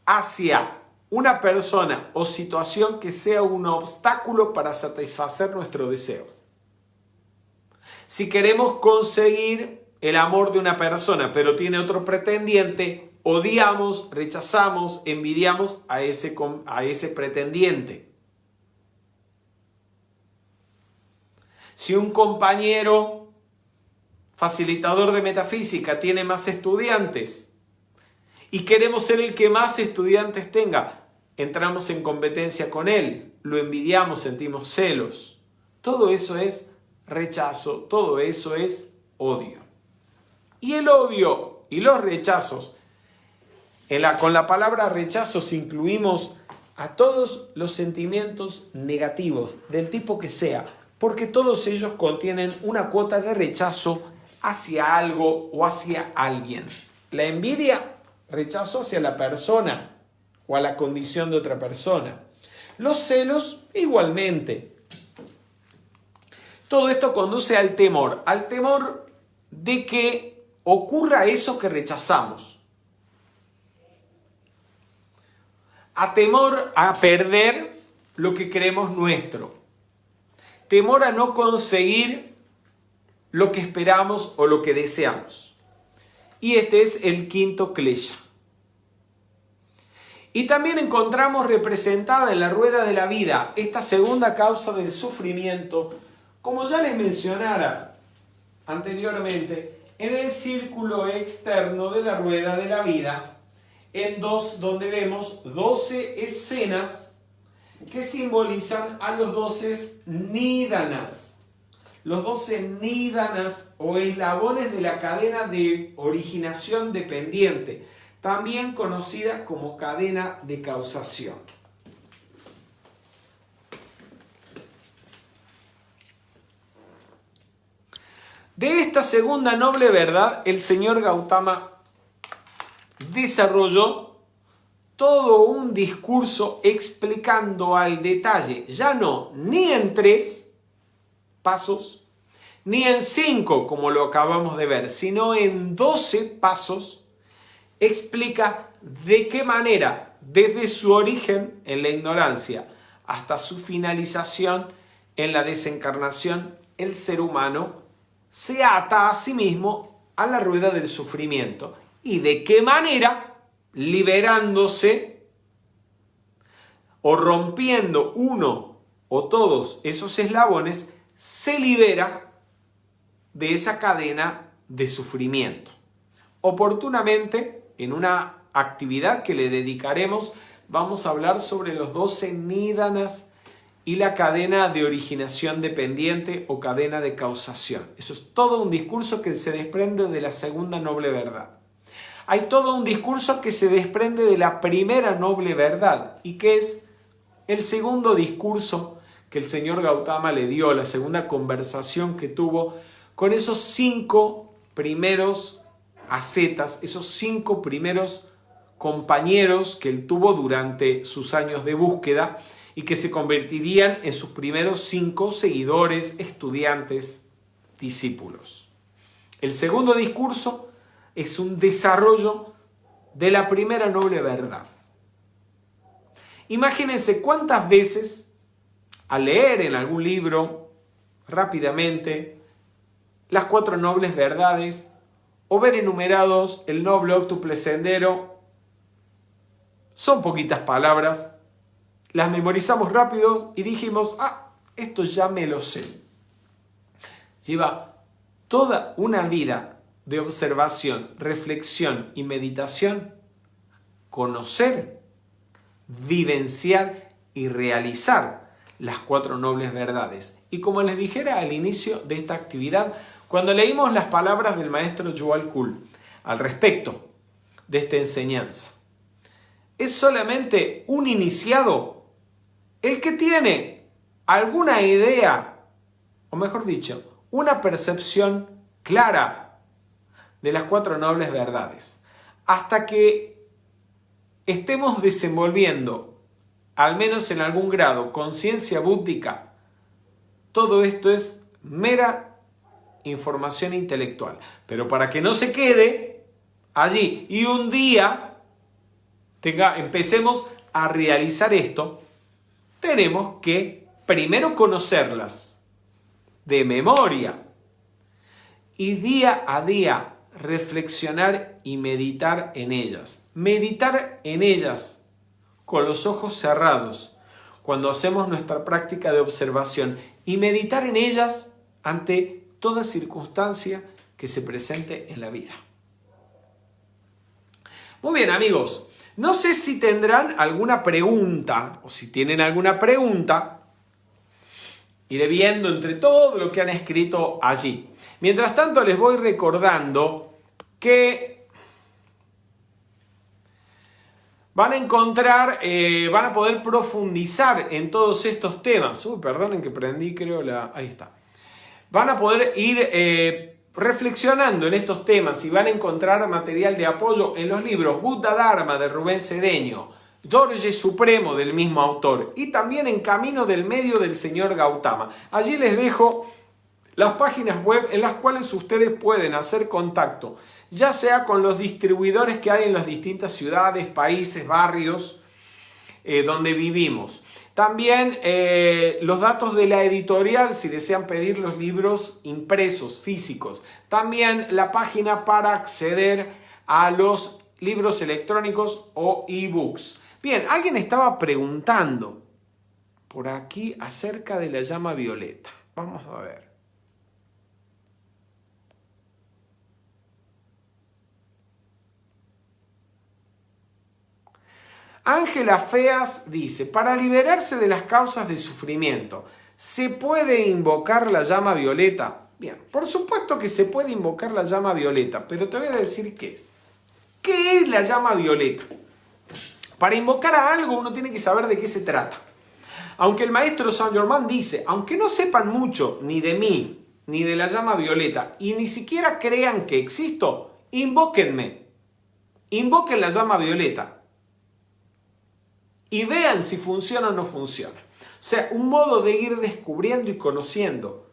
hacia una persona o situación que sea un obstáculo para satisfacer nuestro deseo. Si queremos conseguir el amor de una persona, pero tiene otro pretendiente, odiamos, rechazamos, envidiamos a ese pretendiente. Si un compañero facilitador de metafísica tiene más estudiantes y queremos ser el que más estudiantes tenga, entramos en competencia con él, lo envidiamos, sentimos celos. Todo eso es rechazo, todo eso es odio. Y el odio y los rechazos, con la palabra rechazos incluimos a todos los sentimientos negativos, del tipo que sea, porque todos ellos contienen una cuota de rechazo hacia algo o hacia alguien. La envidia, rechazo hacia la persona o a la condición de otra persona. Los celos, igualmente. Todo esto conduce al temor de que ocurra eso que rechazamos. A temor a perder lo que creemos nuestro. Temor a no conseguir lo que esperamos o lo que deseamos. Y este es el quinto klesha. Y también encontramos representada en la rueda de la vida esta segunda causa del sufrimiento, como ya les mencionara anteriormente, en el círculo externo de la rueda de la vida, donde vemos 12 escenas que simbolizan a los 12 nidanas. Los 12 nidanas o eslabones de la cadena de originación dependiente, también conocida como cadena de causación. De esta segunda noble verdad, el señor Gautama desarrolló todo un discurso explicando al detalle, ya no ni en 3 pasos, ni en 5 como lo acabamos de ver, sino en 12 pasos, explica de qué manera, desde su origen en la ignorancia hasta su finalización en la desencarnación, el ser humano se ata a sí mismo a la rueda del sufrimiento y de qué manera, liberándose o rompiendo uno o todos esos eslabones, se libera de esa cadena de sufrimiento. Oportunamente, en una actividad que le dedicaremos, vamos a hablar sobre los 12 nídanas y la cadena de originación dependiente o cadena de causación. Eso es todo un discurso que se desprende de la segunda noble verdad. Hay todo un discurso que se desprende de la primera noble verdad y que es el segundo discurso que el señor Gautama le dio, la segunda conversación que tuvo con esos 5 primeros ascetas, esos 5 primeros compañeros que él tuvo durante sus años de búsqueda y que se convertirían en sus primeros 5 seguidores, estudiantes, discípulos. El segundo discurso es un desarrollo de la primera noble verdad. Imagínense cuántas veces, al leer en algún libro, rápidamente, las 4 nobles verdades, o ver enumerados el noble óctuple sendero, son poquitas palabras, las memorizamos rápido y dijimos, esto ya me lo sé. Lleva toda una vida de observación, reflexión y meditación, conocer, vivenciar y realizar las 4 nobles verdades. Y como les dijera al inicio de esta actividad, cuando leímos las palabras del maestro Yuval Kul al respecto de esta enseñanza, es solamente un iniciado el que tiene alguna idea, o mejor dicho, una percepción clara de las 4 nobles verdades. Hasta que estemos desenvolviendo, al menos en algún grado, conciencia búdhica, todo esto es mera información intelectual. Pero para que no se quede allí y un día empecemos a realizar esto, tenemos que primero conocerlas de memoria y día a día reflexionar y meditar en ellas. Meditar en ellas con los ojos cerrados cuando hacemos nuestra práctica de observación y meditar en ellas ante toda circunstancia que se presente en la vida. Muy bien, amigos. No sé si tendrán alguna pregunta, o si tienen alguna pregunta, iré viendo entre todo lo que han escrito allí. Mientras tanto, les voy recordando que van a encontrar, van a poder profundizar en todos estos temas. Perdonen que prendí, creo, ahí está. Van a poder ir reflexionando en estos temas y van a encontrar material de apoyo en los libros Buddha Dharma de Rubén Cedeño, Dorje Supremo del mismo autor y también en Camino del Medio del señor Gautama. Allí les dejo las páginas web en las cuales ustedes pueden hacer contacto, ya sea con los distribuidores que hay en las distintas ciudades, países, barrios donde vivimos. También los datos de la editorial si desean pedir los libros impresos, físicos. También la página para acceder a los libros electrónicos o ebooks. Bien, alguien estaba preguntando por aquí acerca de la llama violeta. Vamos a ver. Ángela Feas dice, para liberarse de las causas de sufrimiento, ¿se puede invocar la llama violeta? Bien, por supuesto que se puede invocar la llama violeta, pero te voy a decir qué es. ¿Qué es la llama violeta? Para invocar a algo uno tiene que saber de qué se trata. Aunque el maestro Saint Germain dice, aunque no sepan mucho ni de mí, ni de la llama violeta, y ni siquiera crean que existo, invóquenme. Invoquen la llama violeta. Y vean si funciona o no funciona. O sea, un modo de ir descubriendo y conociendo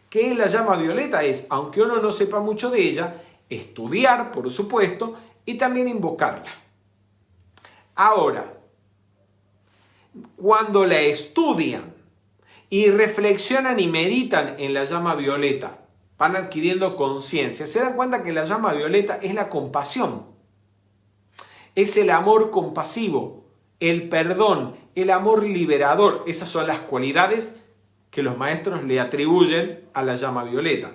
qué es la llama violeta es, aunque uno no sepa mucho de ella, estudiar, por supuesto, y también invocarla. Ahora, cuando la estudian y reflexionan y meditan en la llama violeta, van adquiriendo conciencia, se dan cuenta que la llama violeta es la compasión, es el amor compasivo, el perdón, el amor liberador. Esas son las cualidades que los maestros le atribuyen a la llama violeta.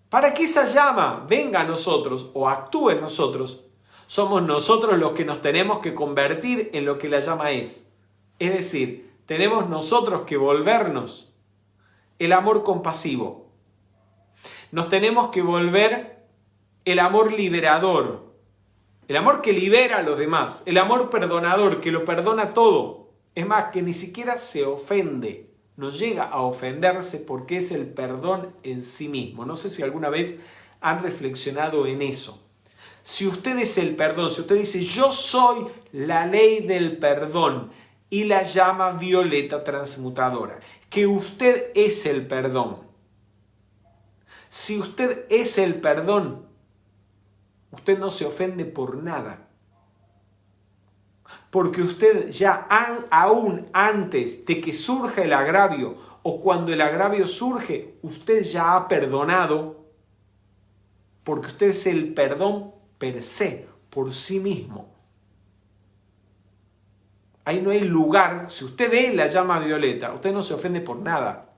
Para que esa llama venga a nosotros o actúe en nosotros, somos nosotros los que nos tenemos que convertir en lo que la llama es. Es decir, tenemos nosotros que volvernos el amor compasivo. Nos tenemos que volver el amor liberador, el amor que libera a los demás, el amor perdonador, que lo perdona todo. Es más, que ni siquiera se ofende, no llega a ofenderse porque es el perdón en sí mismo. No sé si alguna vez han reflexionado en eso. Si usted es el perdón, si usted dice yo soy la ley del perdón y la llama violeta transmutadora, que usted es el perdón. Si usted es el perdón, usted no se ofende por nada. Porque usted ya aún antes de que surja el agravio o cuando el agravio surge, usted ya ha perdonado, porque usted es el perdón per se, por sí mismo. Ahí no hay lugar. Si usted es la llama violeta, usted no se ofende por nada.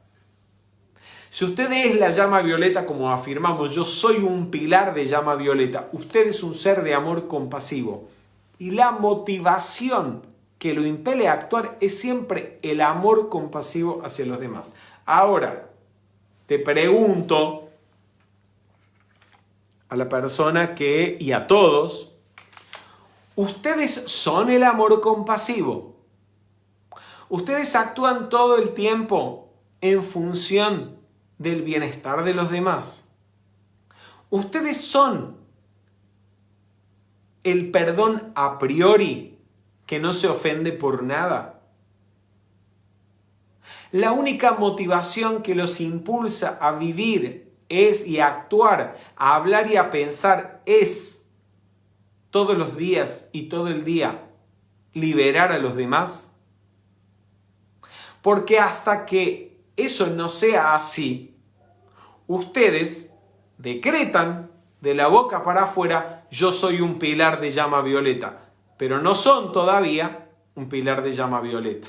Si usted es la llama violeta, como afirmamos, yo soy un pilar de llama violeta, usted es un ser de amor compasivo. Y la motivación que lo impele a actuar es siempre el amor compasivo hacia los demás. Ahora, te pregunto a la persona y a todos, ¿ustedes son el amor compasivo? ¿Ustedes actúan todo el tiempo en función del bienestar de los demás? ¿Ustedes son el perdón a priori, que no se ofende por nada? La única motivación que los impulsa a vivir y a actuar, a hablar y a pensar es todos los días y todo el día liberar a los demás. Porque hasta que eso no sea así, ustedes decretan de la boca para afuera, yo soy un pilar de llama violeta, pero no son todavía un pilar de llama violeta.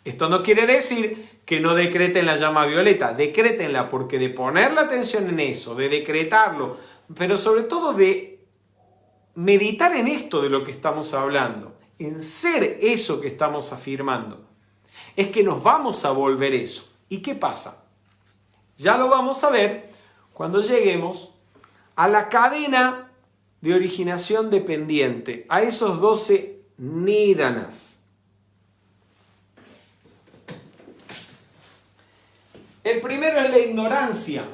Esto no quiere decir que no decreten la llama violeta, decrétenla, porque de poner la atención en eso, de decretarlo, pero sobre todo de meditar en esto de lo que estamos hablando, en ser eso que estamos afirmando, es que nos vamos a volver eso. ¿Y qué pasa? Ya lo vamos a ver cuando lleguemos a la cadena de originación dependiente, a esos 12 nidanas. El primero es la ignorancia.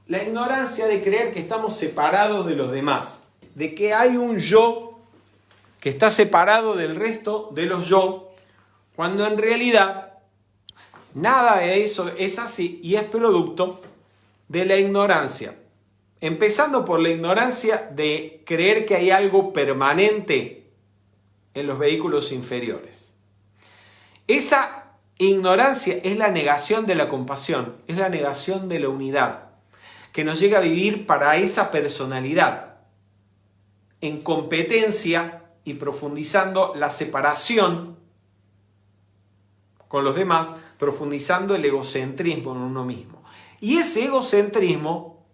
La ignorancia de creer que estamos separados de los demás, de que hay un yo que está separado del resto de los yo, cuando en realidad nada de eso es así y es producto de la ignorancia. Empezando por la ignorancia de creer que hay algo permanente en los vehículos inferiores. Esa ignorancia es la negación de la compasión, es la negación de la unidad, que nos llega a vivir para esa personalidad, en competencia y profundizando la separación con los demás, profundizando el egocentrismo en uno mismo. Y ese egocentrismo,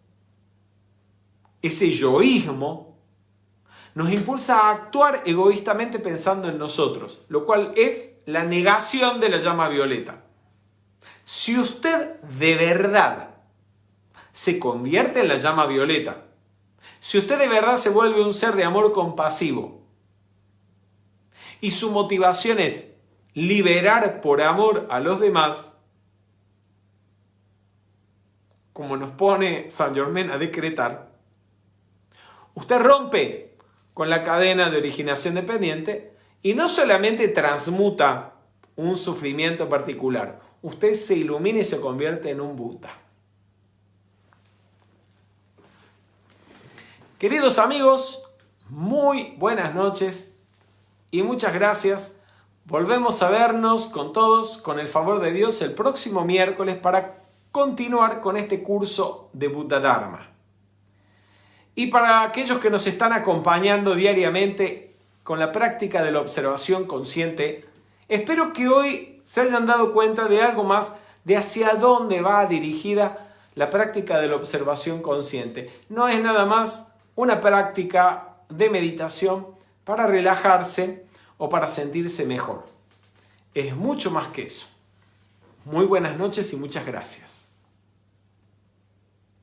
ese yoísmo, nos impulsa a actuar egoístamente pensando en nosotros, lo cual es la negación de la llama violeta. Si usted de verdad se convierte en la llama violeta, si usted de verdad se vuelve un ser de amor compasivo y su motivación es liberar por amor a los demás, como nos pone Saint Germain a decretar, usted rompe con la cadena de originación dependiente y no solamente transmuta un sufrimiento particular, usted se ilumina y se convierte en un Buda. Queridos amigos, muy buenas noches y muchas gracias. Volvemos a vernos con todos, con el favor de Dios, el próximo miércoles para continuar con este curso de Buddha Dharma. Y para aquellos que nos están acompañando diariamente con la práctica de la observación consciente, espero que hoy se hayan dado cuenta de algo más de hacia dónde va dirigida la práctica de la observación consciente. No es nada más una práctica de meditación para relajarse o para sentirse mejor. Es mucho más que eso. Muy buenas noches y muchas gracias.